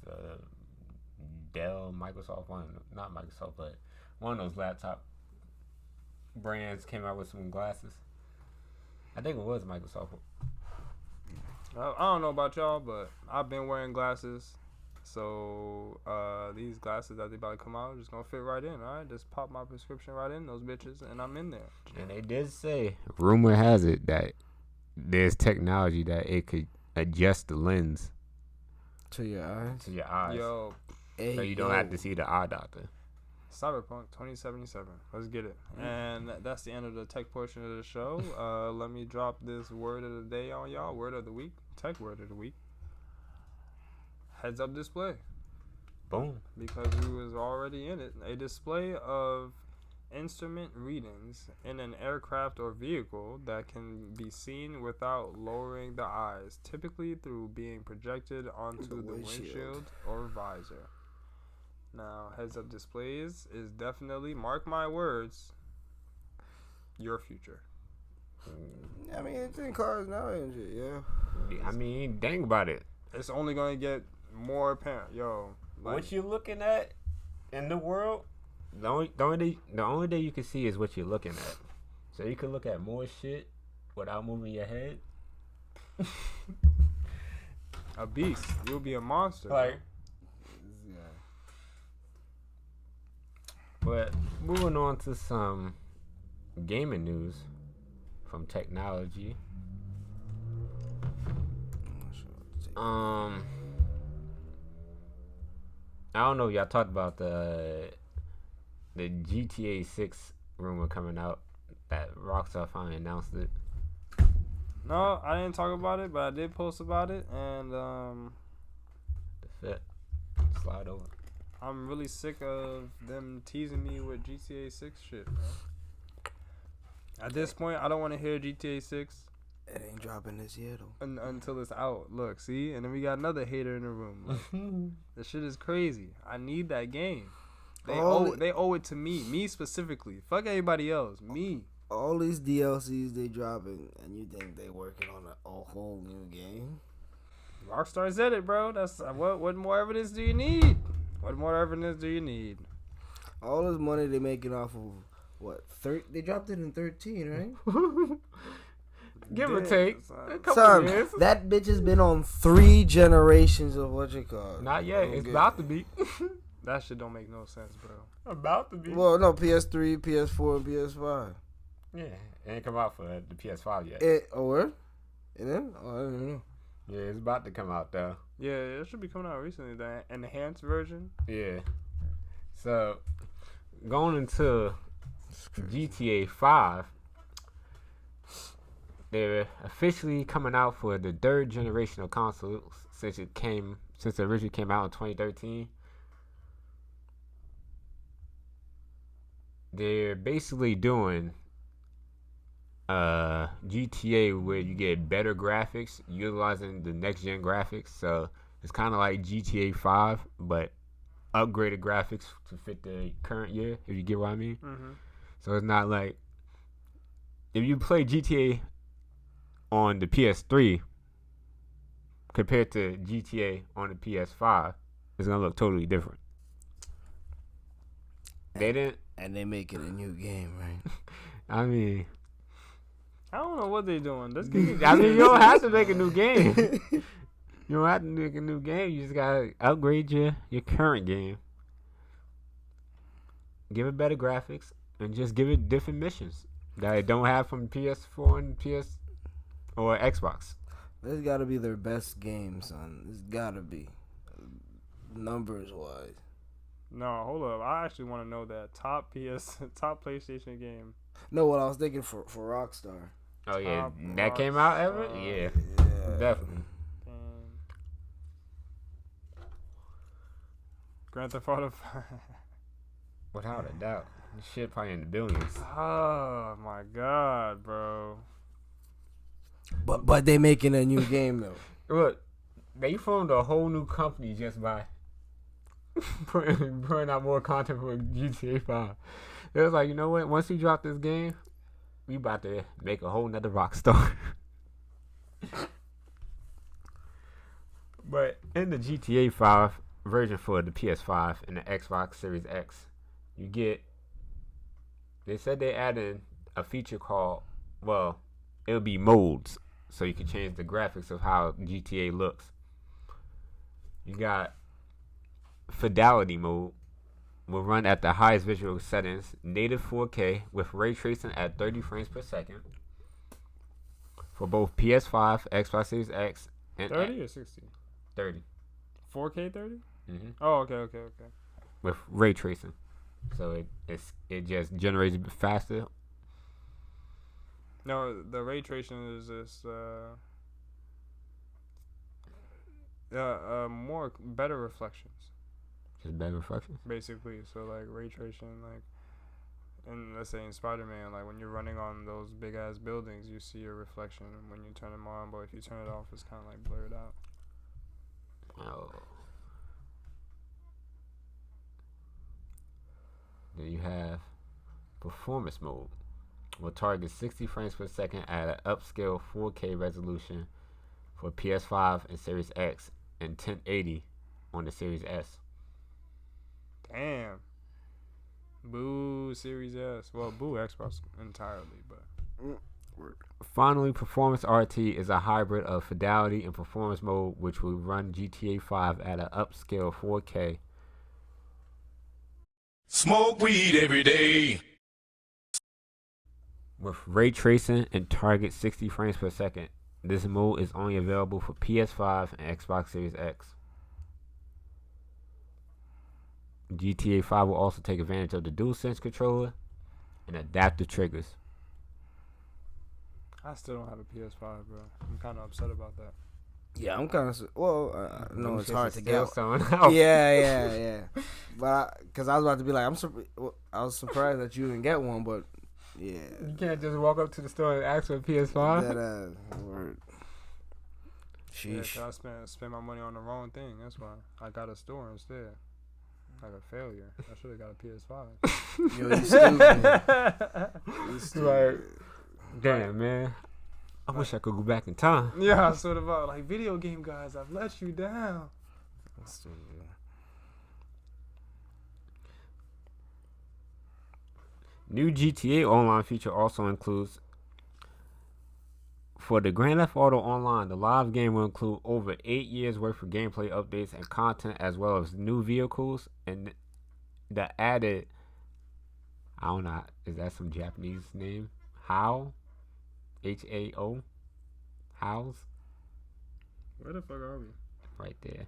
[SPEAKER 3] Dell, Microsoft, not Microsoft, but one of those laptop brands came out with some glasses. I think it was Microsoft.
[SPEAKER 1] I don't know about y'all, but I've been wearing glasses. So these glasses that they about to come out are just gonna fit right in. All right, just pop my prescription right in those bitches, and I'm in there.
[SPEAKER 3] And they did say, rumor has it that there's technology that it could adjust the lens
[SPEAKER 2] to your eyes.
[SPEAKER 1] Yo,
[SPEAKER 3] so you don't have to see the eye doctor.
[SPEAKER 1] Cyberpunk 2077. Let's get it. And that's the end of the tech portion of the show. Let me drop this word of the day on y'all. Word of the week. Tech word of the week. Heads up display.
[SPEAKER 3] Boom.
[SPEAKER 1] Because we was already in it. A display of instrument readings in an aircraft or vehicle that can be seen without lowering the eyes, typically through being projected onto the windshield or visor. Now, heads up displays is definitely, mark my words, your future.
[SPEAKER 2] I mean, it's in cars now and shit, yeah.
[SPEAKER 3] I mean, dang about it.
[SPEAKER 1] It's only going to get more apparent. Yo.
[SPEAKER 3] Like, what you're looking at in the world, the only day you can see is what you're looking at. So you can look at more shit without moving your head.
[SPEAKER 1] A beast. You'll be a monster.
[SPEAKER 3] Like, but moving on to some gaming news from technology. I don't know if y'all talked about the GTA 6 rumor coming out that Rockstar finally announced it.
[SPEAKER 1] No, I didn't talk about it, but I did post about it, and
[SPEAKER 3] the fit slide over.
[SPEAKER 1] I'm really sick of them teasing me with GTA 6 shit, bro. At this point, I don't want to hear GTA 6.
[SPEAKER 2] It ain't dropping this year, though.
[SPEAKER 1] Until it's out. Look, see? And then we got another hater in the room. Like, this shit is crazy. I need that game. They owe it to me. Me specifically. Fuck everybody else. Me.
[SPEAKER 2] All these DLCs they dropping, and you think they working on a whole new game?
[SPEAKER 1] Rockstar said it, bro. That's what more evidence do you need? What more evidence do you need?
[SPEAKER 2] All this money they making off of what? They dropped it in 13, right?
[SPEAKER 3] Give or take a couple
[SPEAKER 2] son,
[SPEAKER 3] years.
[SPEAKER 2] That bitch has been on 3 generations of what you call.
[SPEAKER 3] Not yet. It's about to be.
[SPEAKER 1] That shit don't make no sense, bro.
[SPEAKER 3] About to be.
[SPEAKER 2] Well, no, PS3, PS4, and PS5.
[SPEAKER 3] Yeah, it ain't come out for the PS5 yet.
[SPEAKER 2] It is? Oh, I don't know.
[SPEAKER 3] Yeah, it's about to come out though.
[SPEAKER 1] Yeah, it should be coming out recently. The enhanced version.
[SPEAKER 3] Yeah. So, going into GTA 5, they're officially coming out for the 3rd generation of consoles since it originally came out in 2013. they're basically doing GTA where you get better graphics utilizing the next gen graphics. So it's kind of like GTA 5, but upgraded graphics to fit the current year. If you get what I mean.
[SPEAKER 1] Mm-hmm.
[SPEAKER 3] So it's not like if you play GTA on the PS3 compared to GTA on the PS5, it's gonna look totally different. They didn't,
[SPEAKER 2] and they make it a new game, right?
[SPEAKER 3] I mean,
[SPEAKER 1] I don't know what they're doing. Let's
[SPEAKER 3] you don't have to make a new game. You don't have to make a new game. You just gotta upgrade your current game. Give it better graphics and just give it different missions that it don't have from PS4 and PS or Xbox.
[SPEAKER 2] This gotta be their best game, son. This gotta be numbers wise.
[SPEAKER 1] No, hold up. I actually want to know that top PlayStation game.
[SPEAKER 2] No, what I was thinking for Rockstar.
[SPEAKER 3] Oh yeah,
[SPEAKER 1] Top
[SPEAKER 3] that came out ever?
[SPEAKER 1] Rockstar.
[SPEAKER 3] Yeah, definitely.
[SPEAKER 1] Grand Theft Auto 5.
[SPEAKER 3] Without a doubt, this shit probably in the billions.
[SPEAKER 1] Oh my god, bro.
[SPEAKER 2] But they making a new game though.
[SPEAKER 3] Look, they formed a whole new company just by putting out more content for GTA 5. It was like, you know what? Once we drop this game, we about to make a whole nother Rockstar. But in the GTA 5 version for the PS5 and the Xbox Series X, you get. They said they added a feature called, well, it'll be modes, so you can change the graphics of how GTA looks. You got Fidelity mode, will run at the highest visual settings, native 4K with ray tracing at 30 frames per second for both PS5, Xbox Series X, and
[SPEAKER 1] 30 or 60?
[SPEAKER 3] 30.
[SPEAKER 1] 4K 30?
[SPEAKER 3] Mm-hmm.
[SPEAKER 1] Oh, okay.
[SPEAKER 3] With ray tracing, so it just generates faster.
[SPEAKER 1] No, the ray tracing is just more better reflections.
[SPEAKER 3] Just better reflections.
[SPEAKER 1] Basically, so like ray tracing, like, and let's say in Spider-Man, like when you're running on those big ass buildings, you see a reflection when you turn them on, but if you turn it off, it's kind of like blurred out.
[SPEAKER 3] Oh. Then you have performance mode. Will target 60 frames per second at an upscale 4K resolution for PS5 and Series X and 1080 on the Series S.
[SPEAKER 1] Damn. Boo Series S. Well, boo Xbox entirely, but.
[SPEAKER 3] Finally, Performance RT is a hybrid of Fidelity and Performance mode, which will run GTA 5 at an upscale 4K.
[SPEAKER 4] Smoke weed every day.
[SPEAKER 3] With ray tracing and target 60 frames per second. This mode is only available for PS5 and Xbox Series X. GTA 5 will also take advantage of the DualSense controller and adaptive triggers.
[SPEAKER 1] I still don't have a PS5, bro. I'm kind of upset about that.
[SPEAKER 2] Yeah, I'm kind of no, it's hard to get.
[SPEAKER 3] Out.
[SPEAKER 2] Yeah. But because I was about to be like, I was surprised that you didn't get one, but yeah.
[SPEAKER 3] You can't just walk up to the store and ask for a PS5.
[SPEAKER 2] That word. Sheesh.
[SPEAKER 1] Yeah, I spent my money on the wrong thing. That's why I got a store instead. Like a failure. I should have got a PS5.
[SPEAKER 2] Yo, you stupid.
[SPEAKER 3] Like, damn, man. I wish I could go back in time.
[SPEAKER 1] Yeah, I sort of like video game guys. I've let you down.
[SPEAKER 3] New GTA Online feature also includes, for the Grand Theft Auto Online, the live game will include over 8 years worth of gameplay updates and content, as well as new vehicles and the added, I don't know, is that some Japanese name? How? H-A-O? House?
[SPEAKER 1] Where the fuck are we?
[SPEAKER 3] Right there.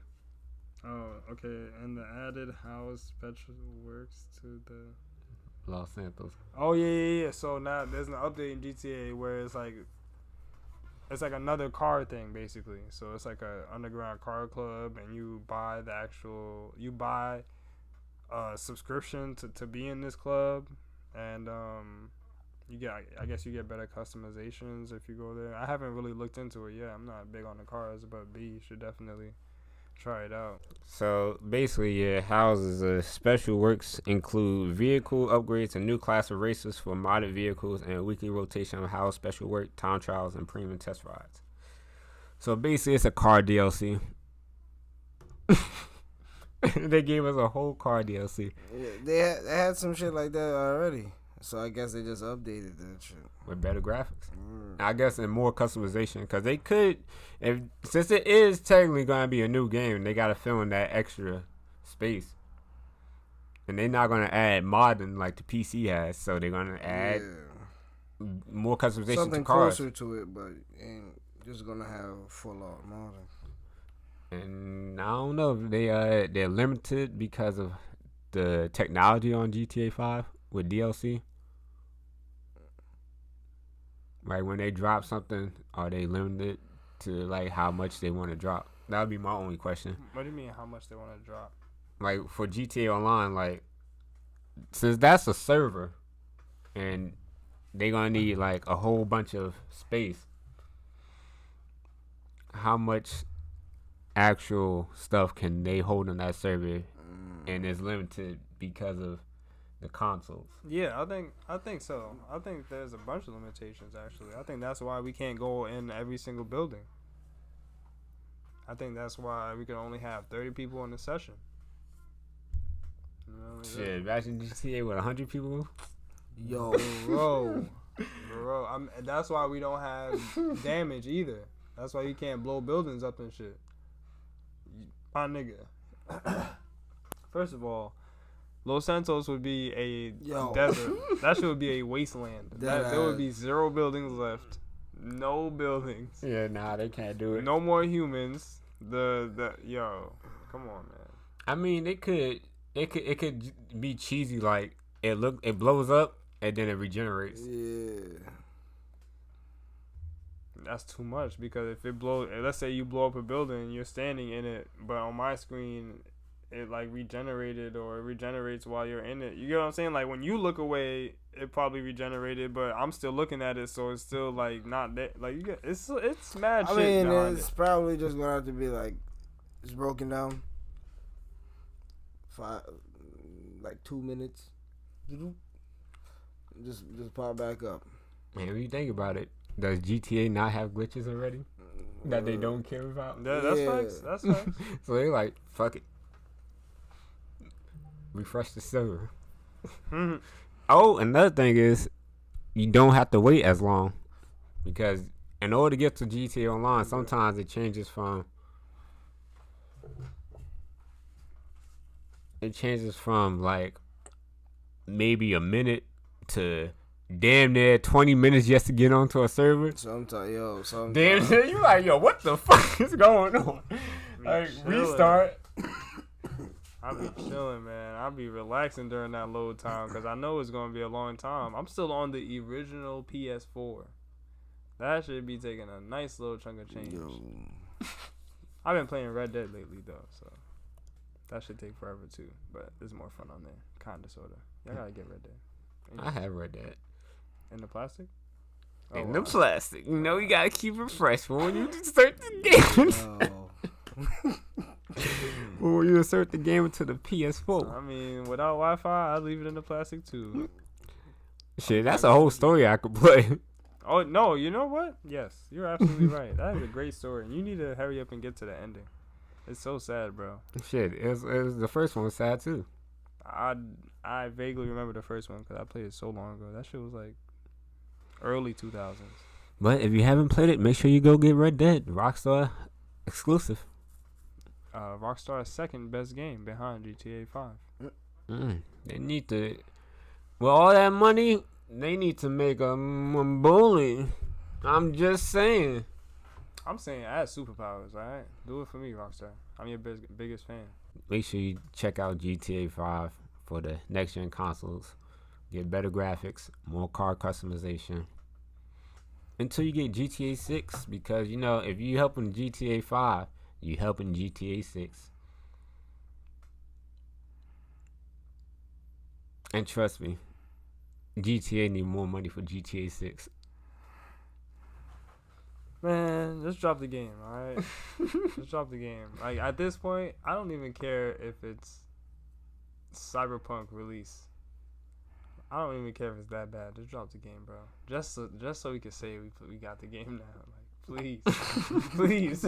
[SPEAKER 1] Oh, okay. And the added house special works to the
[SPEAKER 3] Los Santos.
[SPEAKER 1] Oh yeah. So now there's an update in GTA where it's like another car thing basically. So it's like a underground car club, and you buy a subscription to be in this club, and you get, I guess you get better customizations if you go there. I haven't really looked into it yet. I'm not big on the cars, but B, you should definitely try it out.
[SPEAKER 3] So basically, your houses special works include vehicle upgrades, a new class of races for modded vehicles, and a weekly rotation of house special work, time trials, and premium test rides. So basically, it's a car DLC. They gave us a whole car DLC.
[SPEAKER 2] Yeah, they had some shit like that already. So I guess they just updated that shit
[SPEAKER 3] With better graphics. I guess, and more customization. Because they could, since it is technically going to be a new game, they got to fill in that extra space. And they're not going to add modding like the PC has. So they're going to add more customization
[SPEAKER 2] something
[SPEAKER 3] to cars.
[SPEAKER 2] closer to it, but ain't just going to have full-out modding.
[SPEAKER 3] And I don't know if they're limited because of the technology on GTA 5 with DLC. Right, when they drop something, are they limited to like how much they want to drop? That would be my only question.
[SPEAKER 1] What do you mean how much they want to drop?
[SPEAKER 3] Like for GTA Online, like since that's a server, and they're gonna need like a whole bunch of space. How much actual stuff can they hold on that server, and is limited because of the consoles?
[SPEAKER 1] Yeah, I think so. I think there's a bunch of limitations actually. I think that's why we can't go in every single building. I think that's why we can only have 30 people in the session. You know what I mean?
[SPEAKER 3] Shit, imagine GTA with 100 people.
[SPEAKER 2] Yo,
[SPEAKER 1] bro. That's why we don't have damage either. That's why you can't blow buildings up and shit. My nigga. First of all, Los Santos would be a desert. That shit would be a wasteland. There would be 0 buildings left. No buildings.
[SPEAKER 3] Yeah, nah, they can't do it.
[SPEAKER 1] No more humans. Yo, come on, man.
[SPEAKER 3] I mean, it could be cheesy, like it blows up and then it regenerates.
[SPEAKER 2] Yeah.
[SPEAKER 1] That's too much because if it blows, let's say you blow up a building, you're standing in it, but on my screen, it like regenerated or it regenerates while you're in it. You get what I'm saying? Like when you look away, it probably regenerated, but I'm still looking at it, so it's still like not that. Like you get, it's mad shit.
[SPEAKER 2] I mean, it's probably just gonna have to be like it's broken down. 2 minutes. Just pop back up.
[SPEAKER 3] Man, when you think about it, does GTA not have glitches already that they don't care about?
[SPEAKER 1] That's facts. That's facts.
[SPEAKER 3] So they're like, fuck it. Refresh the server. Oh, another thing is, you don't have to wait as long. Because in order to get to GTA Online, sometimes it changes from like maybe a minute to damn near 20 minutes just to get onto a server.
[SPEAKER 2] Sometimes.
[SPEAKER 3] Damn near, you like, yo, what the fuck is going on? Like, restart.
[SPEAKER 1] I'll be chilling, man. I'll be relaxing during that load time because I know it's going to be a long time. I'm still on the original PS4. That should be taking a nice little chunk of change. I've been playing Red Dead lately, though, so that should take forever, too. But there's more fun on there. Kinda, sorta. Y'all gotta get Red Dead.
[SPEAKER 3] I have Red Dead.
[SPEAKER 1] In the plastic?
[SPEAKER 3] In the plastic. You know, you gotta keep it fresh for when you start the game. When you insert the game into the PS4.
[SPEAKER 1] I mean, without Wi-Fi, I'd leave it in the plastic, too.
[SPEAKER 3] Shit, that's a whole story I could play.
[SPEAKER 1] Oh, no, you know what? Yes, you're absolutely right. That is a great story. And you need to hurry up and get to the ending. It's so sad, bro.
[SPEAKER 3] Shit, it was the first one was sad, too.
[SPEAKER 1] I vaguely remember the first one because I played it so long ago. That shit was like early 2000s.
[SPEAKER 3] But if you haven't played it, make sure you go get Red Dead. Rockstar exclusive.
[SPEAKER 1] Rockstar's second best game behind GTA 5.
[SPEAKER 3] They need to, with all that money, they need to make a bully. I'm just saying.
[SPEAKER 1] I'm saying add superpowers, alright? Do it for me, Rockstar. I'm your biggest fan.
[SPEAKER 3] Make sure you check out GTA 5 for the next gen consoles. Get better graphics, more car customization. Until you get GTA 6, because you know if you helping GTA 5, you helping GTA 6. And trust me, GTA need more money for GTA 6.
[SPEAKER 1] Man, just drop the game, alright? Just drop the game. Like, at this point, I don't even care if it's Cyberpunk release. I don't even care if it's that bad. Just drop the game, bro. Just so we can say we got the game now. Like, please. Please.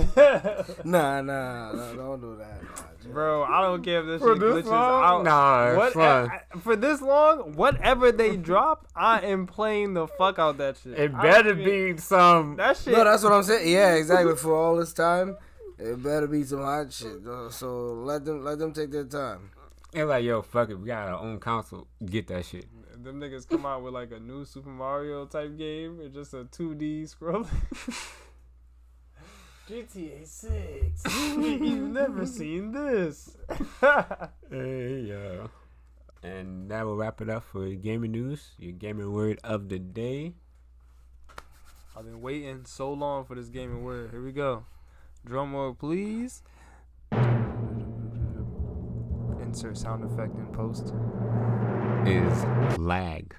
[SPEAKER 2] Nah, don't do that. Nah,
[SPEAKER 1] bro, I don't care if this
[SPEAKER 3] For
[SPEAKER 1] shit
[SPEAKER 3] this
[SPEAKER 1] glitches
[SPEAKER 3] long?
[SPEAKER 1] out.
[SPEAKER 3] Nah, it's fun.
[SPEAKER 1] For this long, whatever they drop, I am playing the fuck out that shit.
[SPEAKER 3] It better be some.
[SPEAKER 1] That shit.
[SPEAKER 2] No, that's what I'm saying. Yeah, exactly. For all this time, it better be some hot shit. So let them take their time.
[SPEAKER 3] It's like, yo, fuck it. We got our own console. Get that shit.
[SPEAKER 1] Them niggas come out with like a new Super Mario type game. It's just a 2D scrolling. GTA 6. You've never seen this.
[SPEAKER 3] Hey, yo. And that will wrap it up for gaming news. Your gaming word of the day.
[SPEAKER 1] I've been waiting so long for this gaming word. Here we go. Drum roll, please. Insert sound effect in post.
[SPEAKER 3] Is lag.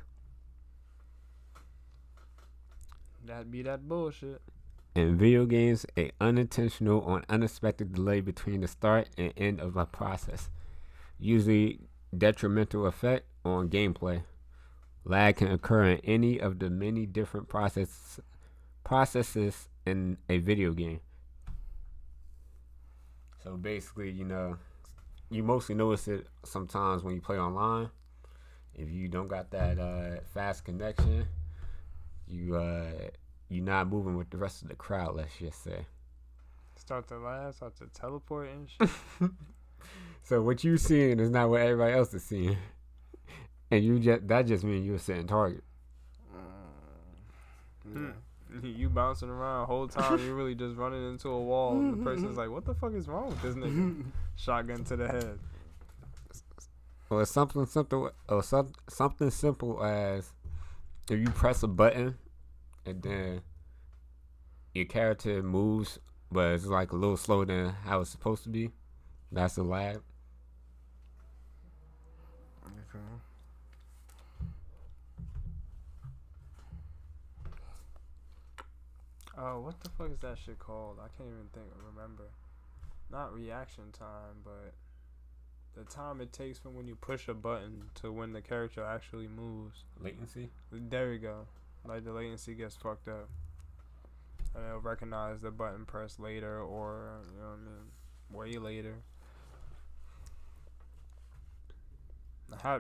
[SPEAKER 1] That be that bullshit.
[SPEAKER 3] In video games, a unintentional or unexpected delay between the start and end of a process, usually detrimental effect on gameplay. Lag can occur in any of the many different processes in a video game. So basically, you mostly notice it sometimes when you play online. If you don't got that fast connection, you're not moving with the rest of the crowd, let's just say.
[SPEAKER 1] Start to lag, start to teleport and shit.
[SPEAKER 3] So what you seeing is not what everybody else is seeing. And that just means you're setting target.
[SPEAKER 2] Yeah.
[SPEAKER 1] You bouncing around the whole time, you're really just running into a wall, and the person's like, what the fuck is wrong with this nigga? Shotgun to the head.
[SPEAKER 3] Or something simple, or something simple as if you press a button and then your character moves, but it's like a little slower than how it's supposed to be. That's a lag.
[SPEAKER 2] Okay.
[SPEAKER 1] Oh, what the fuck is that shit called? I can't even remember. Not reaction time, but the time it takes from when you push a button to when the character actually moves.
[SPEAKER 3] Latency?
[SPEAKER 1] There we go. Like the latency gets fucked up. And it'll recognize the button press later or, you know what I mean, way later.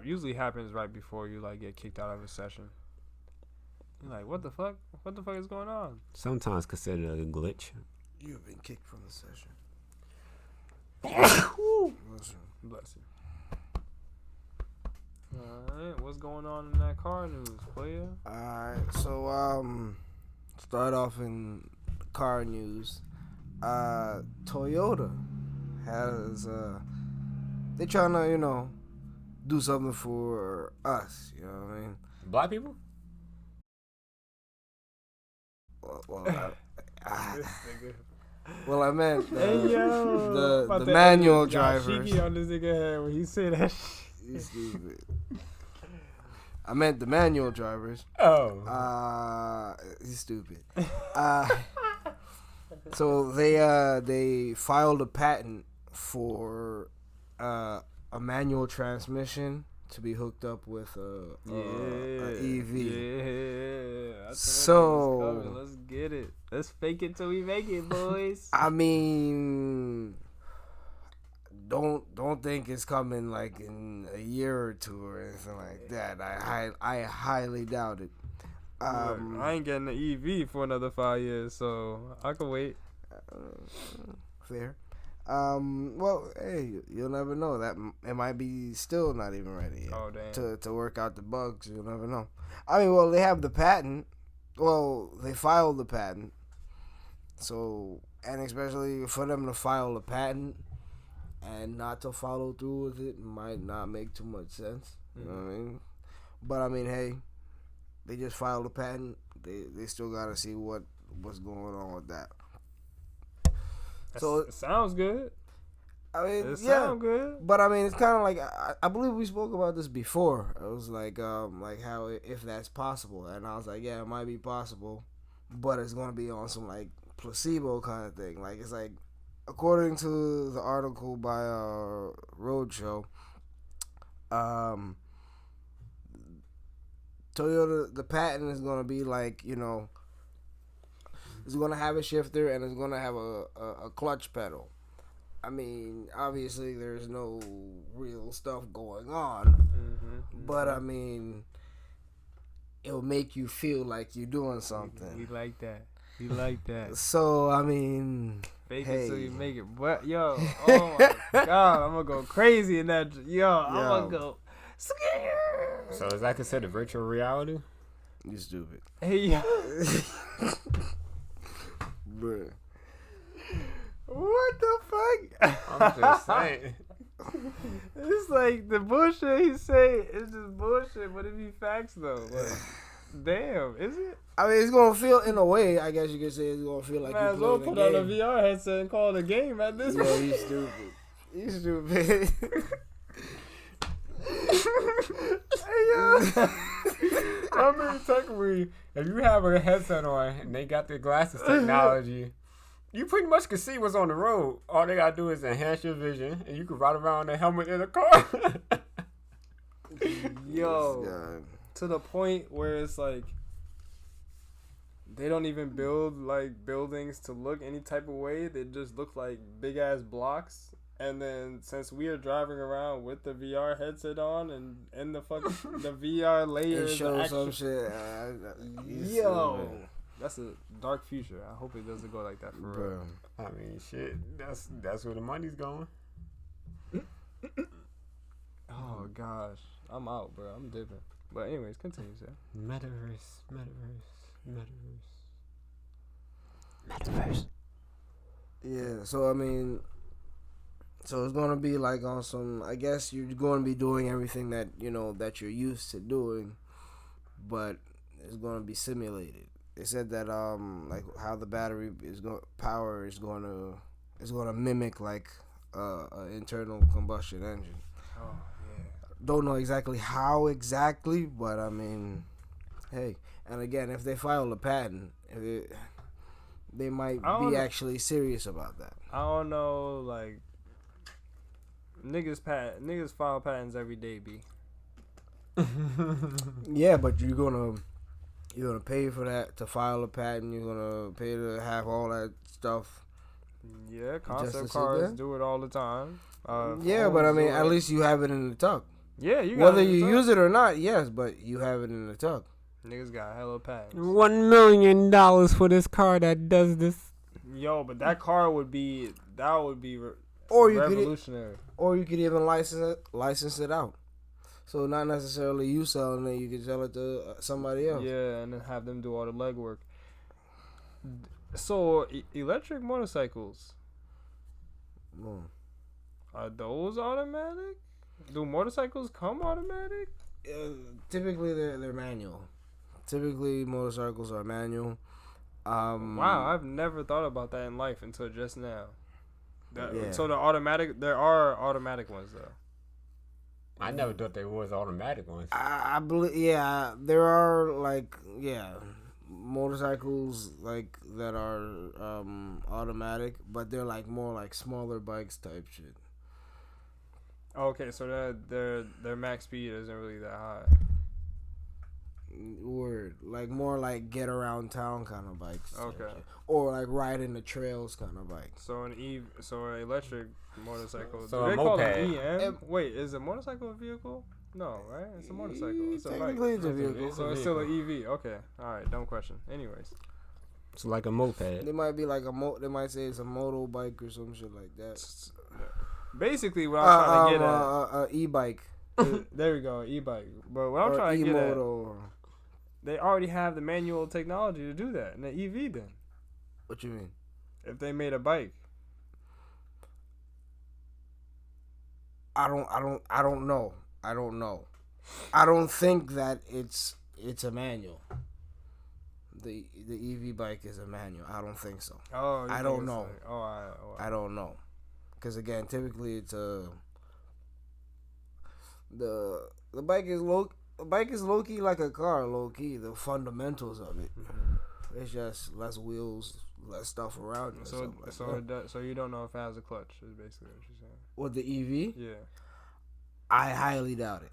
[SPEAKER 1] Usually happens right before you like get kicked out of a session. You're like, what the fuck? What the fuck is going on?
[SPEAKER 3] Sometimes considered a glitch.
[SPEAKER 2] You've been kicked from the session.
[SPEAKER 1] Bless you. Alright, what's going on in that car news, player?
[SPEAKER 2] Alright, so start off in car news. Toyota has they trying to do something for us. You know what I mean?
[SPEAKER 3] Black people?
[SPEAKER 2] Well, I meant
[SPEAKER 1] Hey, yo,
[SPEAKER 2] the manual drivers.
[SPEAKER 1] Cheeky on this nigga head when he said that shit.
[SPEAKER 2] You stupid. I meant the manual drivers.
[SPEAKER 3] Oh.
[SPEAKER 2] He's stupid. So they filed a patent for a manual transmission to be hooked up with a EV.
[SPEAKER 1] Yeah.
[SPEAKER 2] So
[SPEAKER 1] let's get it. Let's fake it till we make it, boys.
[SPEAKER 2] I mean, don't think it's coming like in a year or two or anything like that. I highly doubt it.
[SPEAKER 1] I ain't getting the EV for another 5 years, so I can wait.
[SPEAKER 2] Fair. Well, hey, you'll never know. That it might be still not even ready yet.
[SPEAKER 1] Oh, damn.
[SPEAKER 2] To work out the bugs. You'll never know. I mean, well, they have the patent. Well, they filed the patent. So, and especially for them to file a patent and not to follow through with it might not make too much sense. You know what I mean? But I mean, hey, they just filed a patent. They still gotta see what's going on with that.
[SPEAKER 1] So it sounds good.
[SPEAKER 2] I mean,
[SPEAKER 1] It
[SPEAKER 2] yeah,
[SPEAKER 1] sound good.
[SPEAKER 2] but I mean, it's kind of like I believe we spoke about this before. It was like how if that's possible, and I was like, yeah, it might be possible, but it's gonna be on some like placebo kind of thing. Like it's like according to the article by Roadshow, Toyota, the patent is gonna be like, you know, it's gonna have a shifter and it's gonna have a clutch pedal. I mean, obviously there's no real stuff going on, but I mean, it'll make you feel like you're doing something.
[SPEAKER 1] We like that. We like that.
[SPEAKER 2] So I mean,
[SPEAKER 1] Fake
[SPEAKER 2] hey,
[SPEAKER 1] it till you make it. But yo, oh my god, I'm gonna go crazy in that. I'm gonna go.
[SPEAKER 3] So is that considered virtual reality?
[SPEAKER 2] you stupid,
[SPEAKER 1] Hey, yo.
[SPEAKER 2] bruh.
[SPEAKER 1] What the fuck?
[SPEAKER 3] I'm just saying.
[SPEAKER 1] It's like the bullshit he say is just bullshit, but it be facts though. Like, damn, is it?
[SPEAKER 2] I mean, it's gonna feel in a way. I guess you could say it's gonna feel like
[SPEAKER 1] Might
[SPEAKER 2] you
[SPEAKER 1] as well
[SPEAKER 2] playing
[SPEAKER 1] put
[SPEAKER 2] a
[SPEAKER 1] on a
[SPEAKER 2] game.
[SPEAKER 1] VR headset and call it a game at this
[SPEAKER 2] Yeah,
[SPEAKER 1] point.
[SPEAKER 2] you stupid. You stupid.
[SPEAKER 1] Hey, yo.
[SPEAKER 3] I mean, technically, if you have a headset on and they got the glasses technology, you pretty much can see what's on the road. All they gotta do is enhance your vision, and you can ride around the helmet in a car.
[SPEAKER 1] Yo,
[SPEAKER 2] God.
[SPEAKER 1] to the point where it's like they don't even build like buildings to look any type of way. They just look like big ass blocks. And then since we are driving around with the VR headset on and in the fucking the VR
[SPEAKER 2] It
[SPEAKER 1] layers,
[SPEAKER 2] shows some shit.
[SPEAKER 1] yo, that's a dark future. I hope it doesn't go like that for real.
[SPEAKER 2] Bro.
[SPEAKER 3] I mean, shit, that's where the money's going.
[SPEAKER 1] Oh gosh, I'm out, bro. I'm dipping. But anyways, continue, sir.
[SPEAKER 3] Metaverse.
[SPEAKER 2] Yeah, so I mean, so it's gonna be like on some. I guess you're going to be doing everything that you know that you're used to doing, but it's gonna be simulated. They said that like how the battery is going power is gonna mimic like an internal combustion engine.
[SPEAKER 1] Oh yeah.
[SPEAKER 2] Don't know exactly how exactly, but I mean, hey, and again, if they file a patent, they might be actually serious about that.
[SPEAKER 1] I don't know, like niggas file patents every day, B.
[SPEAKER 2] Yeah, but you're gonna pay for that to file a patent. You're gonna pay to have all that stuff.
[SPEAKER 1] Yeah,
[SPEAKER 2] Just
[SPEAKER 1] concept
[SPEAKER 2] to sit
[SPEAKER 1] cars
[SPEAKER 2] there?
[SPEAKER 1] do it all the time.
[SPEAKER 2] Yeah, but I
[SPEAKER 1] phones
[SPEAKER 2] mean,
[SPEAKER 1] do
[SPEAKER 2] at
[SPEAKER 1] it.
[SPEAKER 2] least you have it in the tuck.
[SPEAKER 1] Yeah, you got
[SPEAKER 2] Whether
[SPEAKER 1] it in
[SPEAKER 2] you
[SPEAKER 1] the
[SPEAKER 2] use
[SPEAKER 1] tuck.
[SPEAKER 2] it or not, yes, but you have it in the tuck.
[SPEAKER 1] Niggas got hella patents.
[SPEAKER 3] $1 million for this car that does this.
[SPEAKER 1] Yo, but that car would be
[SPEAKER 2] Or you
[SPEAKER 1] revolutionary.
[SPEAKER 2] could even license it out. So not necessarily you selling it, you could sell it to somebody else.
[SPEAKER 1] Yeah, and then have them do all the legwork. So electric motorcycles,
[SPEAKER 2] Mm.
[SPEAKER 1] are those automatic? Do motorcycles come automatic?
[SPEAKER 2] Typically they're manual. Typically motorcycles are manual.
[SPEAKER 1] Wow, I've never thought about that in life until just now.
[SPEAKER 2] Yeah.
[SPEAKER 1] So there are automatic ones though.
[SPEAKER 3] I never thought they was automatic ones.
[SPEAKER 2] I believe, yeah, there are motorcycles like that are automatic, but they're like more like smaller bikes type shit.
[SPEAKER 1] Okay, so their max speed isn't really that high.
[SPEAKER 2] Word, like more like get around town kind of bikes. type
[SPEAKER 1] Okay.
[SPEAKER 2] shit. Or like ride in the trails kind of bikes.
[SPEAKER 1] So an electric motorcycle.
[SPEAKER 3] So
[SPEAKER 1] do
[SPEAKER 3] a
[SPEAKER 1] they call
[SPEAKER 3] moped.
[SPEAKER 1] it EM? Wait, is a motorcycle a vehicle? No, right? It's a motorcycle. It's a bike.
[SPEAKER 2] Technically it's a vehicle.
[SPEAKER 1] So it's still an EV. Okay. All right. Dumb question. Anyways.
[SPEAKER 3] It's like a moped.
[SPEAKER 2] They might be like they might say it's a moto bike or some shit like that.
[SPEAKER 1] Basically, what I'm trying to get at.
[SPEAKER 2] E-bike.
[SPEAKER 1] There we go. E-bike. But what I'm
[SPEAKER 2] or
[SPEAKER 1] trying to get at.
[SPEAKER 2] E-moto.
[SPEAKER 1] They already have the manual technology to do that in the EV. Then,
[SPEAKER 2] What you mean?
[SPEAKER 1] if they made a bike,
[SPEAKER 2] I don't know. I don't think that it's a manual. The EV bike is a manual. I don't think so.
[SPEAKER 1] oh,
[SPEAKER 2] I
[SPEAKER 1] you
[SPEAKER 2] don't
[SPEAKER 1] think it's
[SPEAKER 2] know.
[SPEAKER 1] like- oh,
[SPEAKER 2] I don't know. Because again, typically it's the bike is low. A bike is low key like a car. Low key, the fundamentals of it. It's just less wheels, less stuff around it.
[SPEAKER 1] So you don't know if it has a clutch. Is basically what you're saying.
[SPEAKER 2] With the EV,
[SPEAKER 1] Yeah.
[SPEAKER 2] I highly doubt it.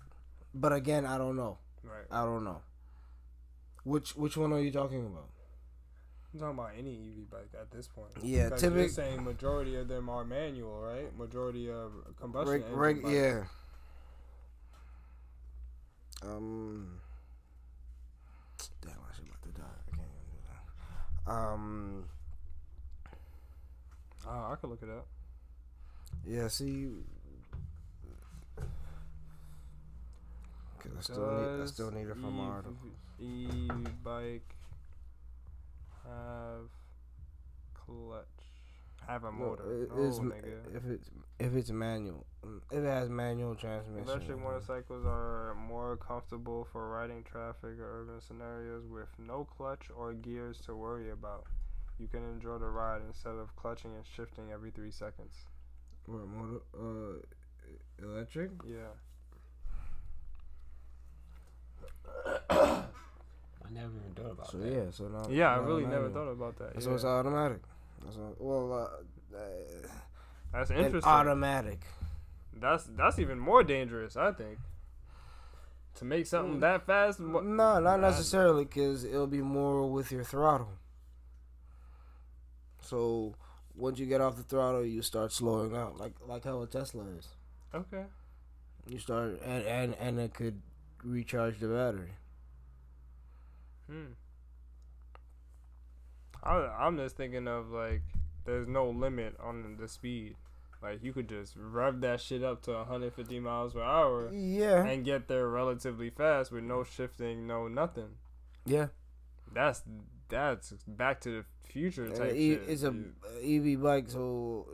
[SPEAKER 2] But again, I don't know.
[SPEAKER 1] Right.
[SPEAKER 2] I don't know. Which one are you talking about?
[SPEAKER 1] I'm talking about any EV bike at this point.
[SPEAKER 2] Yeah,
[SPEAKER 1] Because you're saying majority of them are manual, right? Majority of combustion engine bikes.
[SPEAKER 2] Yeah. Damn, I should about to die. I can't even do that.
[SPEAKER 1] I could look it up.
[SPEAKER 2] Yeah. See. I still need it from our article.
[SPEAKER 1] E-bike have clutch. Have a motor.
[SPEAKER 2] If it's manual. If it has manual transmission.
[SPEAKER 1] Electric motorcycles are more comfortable for riding traffic or urban scenarios with no clutch or gears to worry about. You can enjoy the ride instead of clutching and shifting every 3 seconds.
[SPEAKER 2] What motor? Electric?
[SPEAKER 1] Yeah.
[SPEAKER 3] I never even thought about that.
[SPEAKER 1] I really never thought about that.
[SPEAKER 2] So it's automatic.
[SPEAKER 1] That's interesting.
[SPEAKER 2] Automatic.
[SPEAKER 1] That's even more dangerous, I think. To make something that fast?
[SPEAKER 2] No, not necessarily, because it'll be more with your throttle. So once you get off the throttle, you start slowing out, like how a Tesla is.
[SPEAKER 1] Okay.
[SPEAKER 2] You start and it could recharge the battery.
[SPEAKER 1] I'm just thinking of like there's no limit on the speed. Like you could just rev that shit up to 150 miles per hour.
[SPEAKER 2] Yeah.
[SPEAKER 1] And get there relatively fast with no shifting, no nothing.
[SPEAKER 2] Yeah.
[SPEAKER 1] That's Back to the Future type shit.
[SPEAKER 2] It's a EV bike, so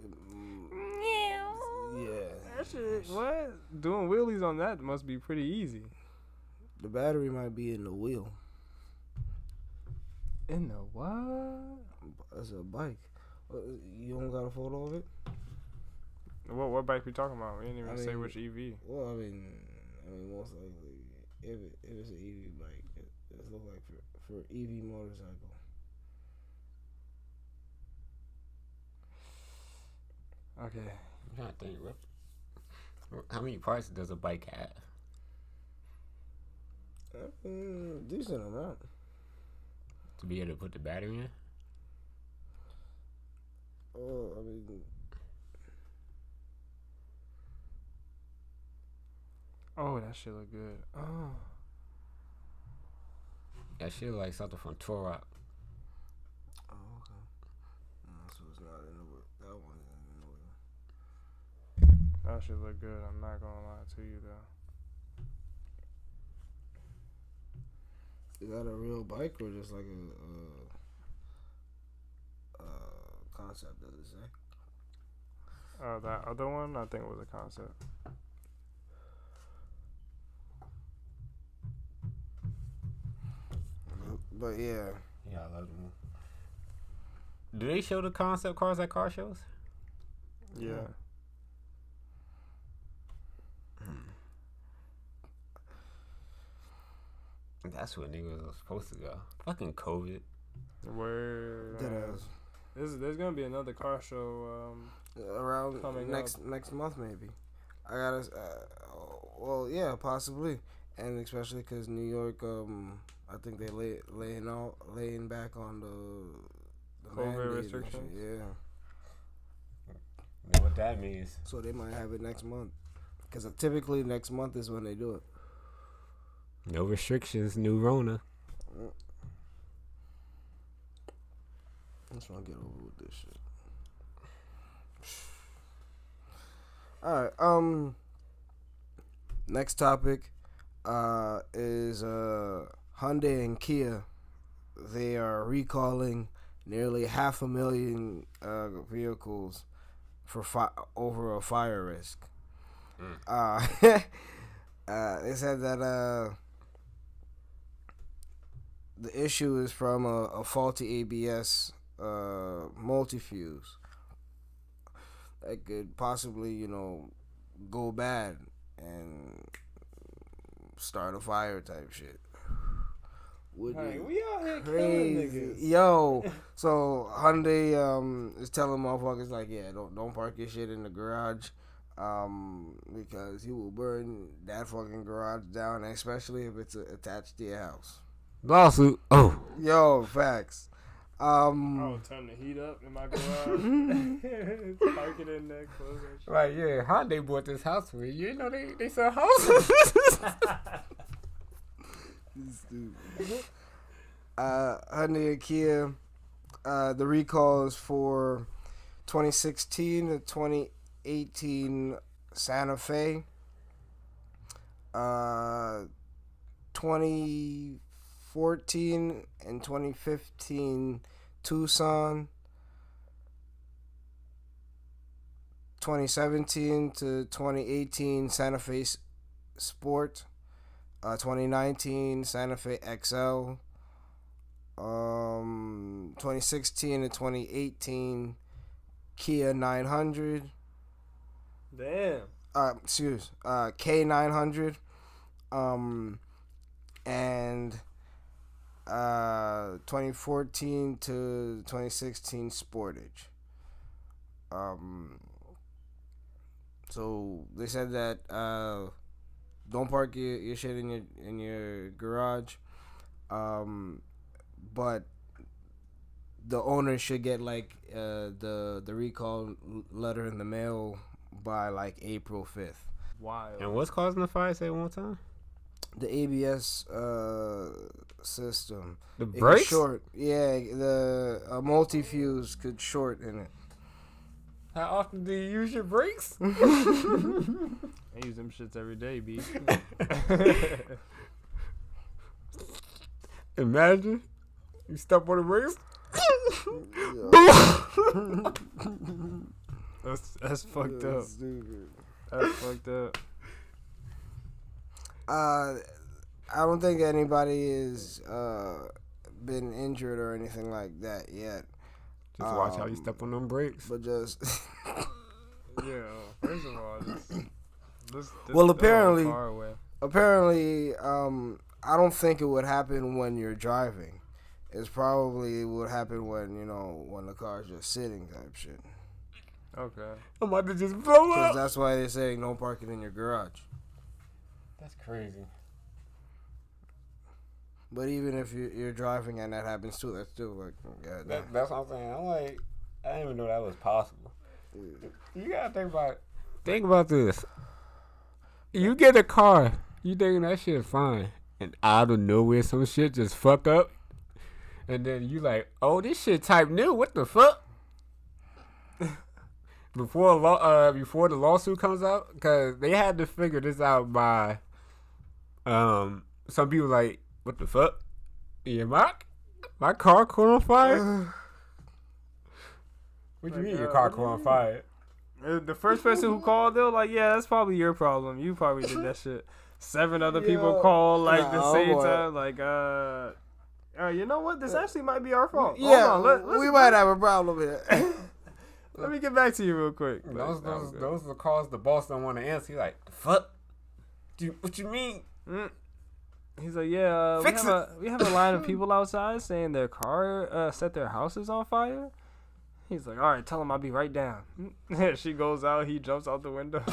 [SPEAKER 2] yeah.
[SPEAKER 1] That shit, what? Doing wheelies on that must be pretty easy.
[SPEAKER 2] The battery might be in the wheel.
[SPEAKER 1] In the what?
[SPEAKER 2] That's a bike. You don't got a photo of it?
[SPEAKER 1] What bike we talking about? We didn't even say which EV.
[SPEAKER 2] Well, I mean, most likely, if it's an EV bike, it looks like for EV motorcycle.
[SPEAKER 1] Okay.
[SPEAKER 3] I'm trying to think. How many parts does a bike have?
[SPEAKER 2] Decent amount.
[SPEAKER 3] To be able to put the battery in?
[SPEAKER 2] Oh, I mean...
[SPEAKER 1] Oh, that shit look good. Oh.
[SPEAKER 3] That shit like something from Turok.
[SPEAKER 2] Oh, okay. So it's not in the wheel. That one isn't in the wheel.
[SPEAKER 1] That shit look good. I'm not gonna lie to you, though.
[SPEAKER 2] Is that a real bike or just like a concept, does it say?
[SPEAKER 1] That other one, I think it was a concept.
[SPEAKER 2] But yeah.
[SPEAKER 3] Yeah, I love them. Do they show the concept cars at car shows?
[SPEAKER 1] Yeah.
[SPEAKER 3] That's what niggas was supposed to go. Fucking COVID.
[SPEAKER 1] Where there's gonna be another car show
[SPEAKER 2] around
[SPEAKER 1] coming
[SPEAKER 2] next month maybe. I gotta well yeah, possibly, and especially because New York I think they laying back on the
[SPEAKER 1] COVID restrictions.
[SPEAKER 2] Yeah.
[SPEAKER 3] You know what that means?
[SPEAKER 2] So they might have it next month, because typically next month is when they do it.
[SPEAKER 3] No restrictions, new Rona.
[SPEAKER 2] I'm just trying to get over with this shit. Alright, next topic is Hyundai and Kia. They are recalling nearly 500,000 vehicles for over a fire risk. They said that the issue is from a faulty ABS multi-fuse. that could possibly, go bad and start a fire type shit. Would
[SPEAKER 1] Hey,
[SPEAKER 2] you?
[SPEAKER 1] we out here killing
[SPEAKER 2] Crazy.
[SPEAKER 1] niggas.
[SPEAKER 2] Yo, so Hyundai is telling motherfuckers like, yeah, don't park your shit in the garage, because he will burn that fucking garage down, especially if it's attached to your house.
[SPEAKER 3] Lawsuit. Oh.
[SPEAKER 2] Yo, facts.
[SPEAKER 1] I'll turn the heat up in my garage. Park it in there, close that shit.
[SPEAKER 3] Like, yeah, how they bought this house for you? You know they sell houses.
[SPEAKER 2] Hyundai and Kia, the recall is for 2016 to 2018 Santa Fe, 2014 and 2015 Tucson, 2017 to 2018 Santa Fe Sport, 2019 Santa Fe XL, 2016 to 2018 Kia 900.
[SPEAKER 1] Damn.
[SPEAKER 2] K900, and 2014 to 2016 Sportage. So they said that don't park your shit in your garage, but the owner should get like the recall letter in the mail by like April 5th.
[SPEAKER 1] Wild.
[SPEAKER 3] And what's causing the fire? Say it one more time.
[SPEAKER 2] The ABS system.
[SPEAKER 3] The
[SPEAKER 2] It could
[SPEAKER 3] brakes?
[SPEAKER 2] short. Yeah, the multi-fuse could short in it.
[SPEAKER 3] How often do you use your brakes?
[SPEAKER 1] I use them shits every day, B.
[SPEAKER 3] Imagine you step on the brakes.
[SPEAKER 1] That's fucked up.
[SPEAKER 2] Stupid.
[SPEAKER 1] That's fucked up.
[SPEAKER 2] I don't think anybody has been injured or anything like that yet.
[SPEAKER 3] Just watch how you step on them brakes.
[SPEAKER 2] But just
[SPEAKER 1] Yeah. First of all, this
[SPEAKER 2] Well,
[SPEAKER 1] throw
[SPEAKER 2] apparently-
[SPEAKER 1] far away.
[SPEAKER 2] apparently, I don't think it would happen when you're driving. It's probably would happen when when the car's just sitting type shit.
[SPEAKER 1] Okay.
[SPEAKER 3] I'm about to just blow
[SPEAKER 2] Because
[SPEAKER 3] up.
[SPEAKER 2] that's why they're saying don't park it in your garage.
[SPEAKER 3] That's crazy.
[SPEAKER 2] But even if you're driving and that happens too, that's still like, God,
[SPEAKER 3] That's what I'm saying. I'm like, I didn't even know that was possible. You gotta think about it. Think about this. You get a car, you thinking that shit is fine, and out of nowhere some shit just fuck up, and then you like, oh, this shit type new. What the fuck? Before the lawsuit comes out, because they had to figure this out by some people like, what the fuck? Yeah, my car caught on fire. What you mean your car caught on fire?
[SPEAKER 1] The first person who called, they were like, "Yeah, that's probably your problem. You probably did that shit." 7 other people called like the same time, like, you know what? This actually might be our fault.
[SPEAKER 2] Yeah,
[SPEAKER 1] Hold on,
[SPEAKER 2] we might have a problem here.
[SPEAKER 1] let me get back to you real quick.
[SPEAKER 3] Those are the calls the boss don't want to answer. He's like, the fuck? What you mean?
[SPEAKER 1] He's like, yeah,
[SPEAKER 3] Fix
[SPEAKER 1] we have a line of people outside saying their car set their houses on fire. He's like, all right, tell him I'll be right down. She goes out. He jumps out the window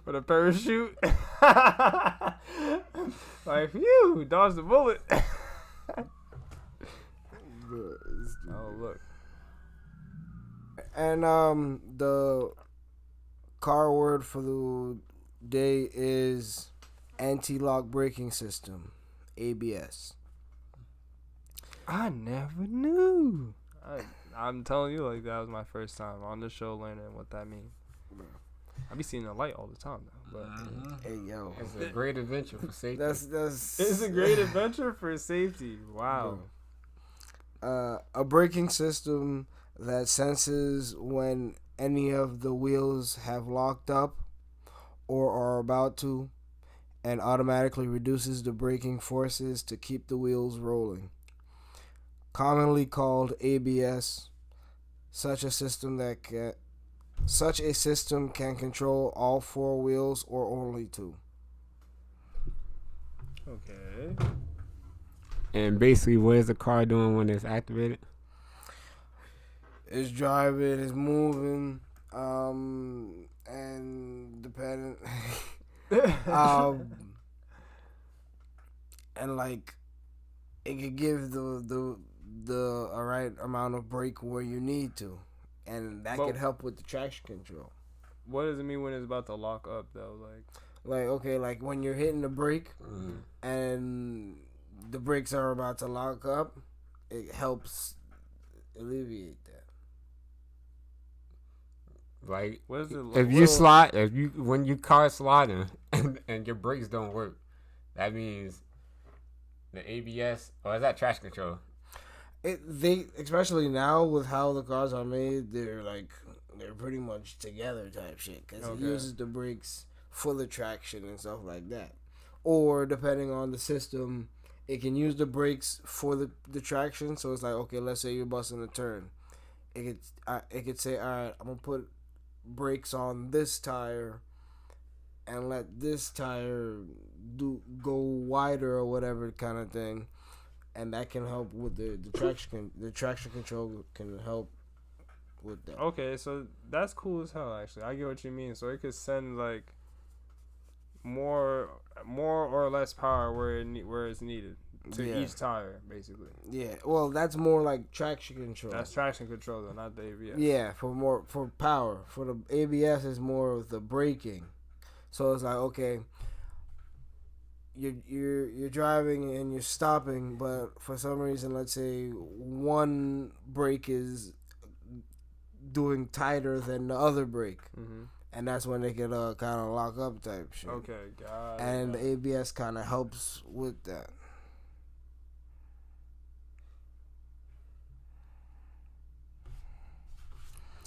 [SPEAKER 1] with a parachute. Like, phew, dodged the bullet. Oh, look.
[SPEAKER 2] And the car word for the day is anti-lock braking system, ABS.
[SPEAKER 1] I never knew. I'm telling you, like, that was my first time on the show learning what that means. I be seeing the light all the time though. But
[SPEAKER 2] Hey yo,
[SPEAKER 3] It's a great adventure for safety.
[SPEAKER 2] that's
[SPEAKER 1] it's a great adventure for safety. Wow.
[SPEAKER 2] a braking system that senses when any of the wheels have locked up or are about to, and automatically reduces the braking forces to keep the wheels rolling. Commonly called ABS, such a system that Such a system can control all 4 wheels or only 2.
[SPEAKER 1] Okay.
[SPEAKER 3] And basically, what is the car doing when it's activated?
[SPEAKER 2] It's driving, it's moving, and depending, and like it could give the right amount of brake where you need to, and that
[SPEAKER 1] But-
[SPEAKER 2] could help with the traction control.
[SPEAKER 1] What does it mean when it's about to lock up though?
[SPEAKER 2] Like okay, like when you're hitting the brake and the brakes are about to lock up, it helps alleviate that.
[SPEAKER 3] Like,
[SPEAKER 1] what is it?
[SPEAKER 3] if you slide, when you car sliding and your brakes don't work, that means the ABS, or is that traction control?
[SPEAKER 2] They especially now with how the cars are made, they're pretty much together type shit because it uses the brakes for the traction and stuff like that. Or depending on the system, it can use the brakes for the traction. So it's like, okay, let's say you're busting a turn, it could say, all right, I'm gonna put brakes on this tire and let this tire go wider or whatever kind of thing, and that can help with the traction. The traction control can help with that.
[SPEAKER 1] Okay, so that's cool as hell. Actually, I get what you mean. So it could send like more or less power where it's needed to each tire, basically.
[SPEAKER 2] Yeah, well, that's more like traction control.
[SPEAKER 1] That's traction control, though, not the ABS.
[SPEAKER 2] Yeah, for power. For the ABS is more of the braking. So it's like, okay, you're driving and you're stopping, but for some reason, let's say one brake is doing tighter than the other brake, and that's when they can kind of lock up type shit.
[SPEAKER 1] Okay, got it.
[SPEAKER 2] And the ABS kind of helps with that.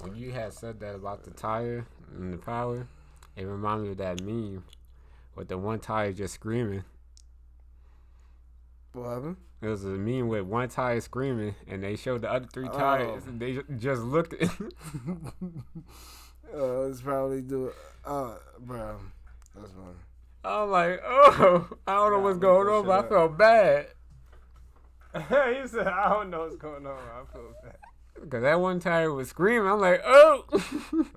[SPEAKER 3] When you had said that about the tire and the power, it reminded me of that meme with the one tire just screaming.
[SPEAKER 2] What happened?
[SPEAKER 3] It was a meme with one tire screaming, and they showed the other 3 tires, and they just looked at
[SPEAKER 2] Let's probably do it. Bro, that's funny.
[SPEAKER 3] I'm like, oh, I don't know what's going on, but I felt bad.
[SPEAKER 1] He said, I don't know what's going on. I feel bad.
[SPEAKER 3] Because that one tire was screaming. I'm like, oh.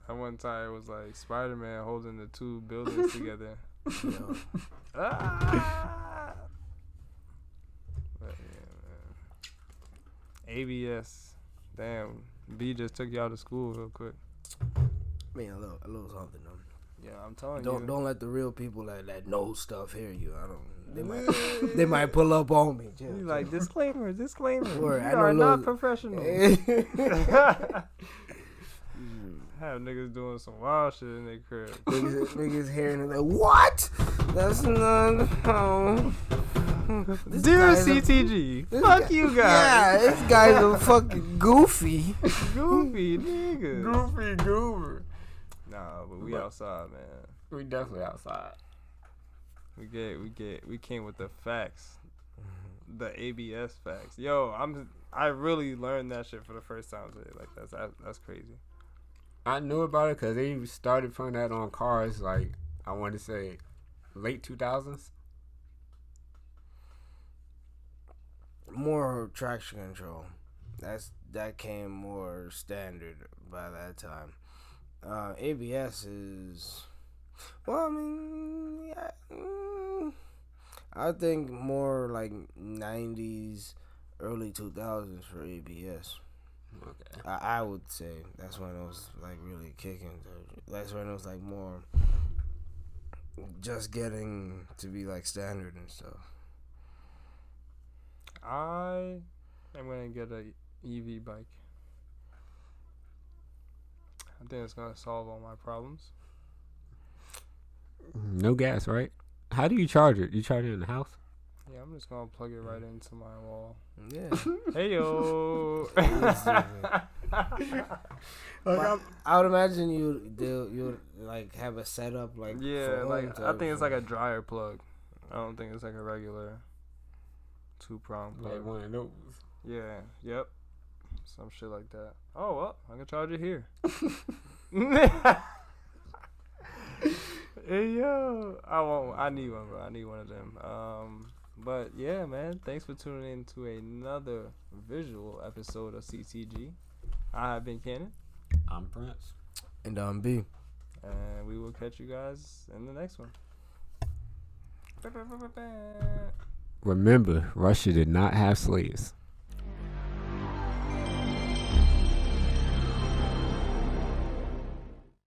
[SPEAKER 1] That one tire was like Spider-Man holding the 2 buildings together. Ah! But yeah, man. ABS. Damn. B just took y'all to school real quick.
[SPEAKER 2] I mean, a little something though.
[SPEAKER 1] Yeah, I'm telling you.
[SPEAKER 2] Don't let the real people that know stuff hear you. They might pull up on me.
[SPEAKER 1] You like disclaimer.
[SPEAKER 2] Word,
[SPEAKER 1] You
[SPEAKER 2] I know
[SPEAKER 1] are not
[SPEAKER 2] little-
[SPEAKER 1] professional. Have niggas doing some wild shit in their crib.
[SPEAKER 2] niggas hearing it like, what? That's not. This
[SPEAKER 1] Dear
[SPEAKER 2] guy's a-
[SPEAKER 1] CTG,
[SPEAKER 2] this
[SPEAKER 1] fuck
[SPEAKER 2] guy-
[SPEAKER 1] you guys.
[SPEAKER 2] Yeah, this guy's a fucking goofy.
[SPEAKER 1] Goofy niggas.
[SPEAKER 3] Goofy goober.
[SPEAKER 1] Nah, but we outside, man.
[SPEAKER 3] We definitely outside.
[SPEAKER 1] We came with the facts. The ABS facts. Yo, I really learned that shit for the first time today. Like that's crazy.
[SPEAKER 3] I knew about it because they started putting that on cars, like, I want to say, late 2000s.
[SPEAKER 2] More traction control. That came more standard by that time. ABS is, well, I mean, yeah, I think more like 90s, early 2000s for ABS.
[SPEAKER 3] Okay.
[SPEAKER 2] I would say that's when it was like really kicking. That's when it was like more just getting to be like standard and stuff.
[SPEAKER 1] I am gonna get a EV bike. I think it's gonna solve all my problems.
[SPEAKER 3] No gas, right? How do you charge it? You charge it in the house?
[SPEAKER 1] Yeah, I'm just gonna plug it right into my wall.
[SPEAKER 2] Yeah.
[SPEAKER 1] Hey yo.
[SPEAKER 2] I would imagine you like have a setup like
[SPEAKER 1] Yeah,
[SPEAKER 2] for
[SPEAKER 1] like
[SPEAKER 2] home
[SPEAKER 1] I think it's like a
[SPEAKER 2] type
[SPEAKER 1] dryer plug. I don't think it's like a regular 2-prong plug.
[SPEAKER 3] Like one of those.
[SPEAKER 1] Yeah. Yep. Some shit like that. Oh well, I can charge it here. Hey yo, I need one, bro. I need one of them. But yeah, man. Thanks for tuning in to another visual episode of CTG. I have been Cannon,
[SPEAKER 3] I'm Prince.
[SPEAKER 2] And B.
[SPEAKER 1] and we will catch you guys in the next one.
[SPEAKER 3] Remember, Russia did not have slaves.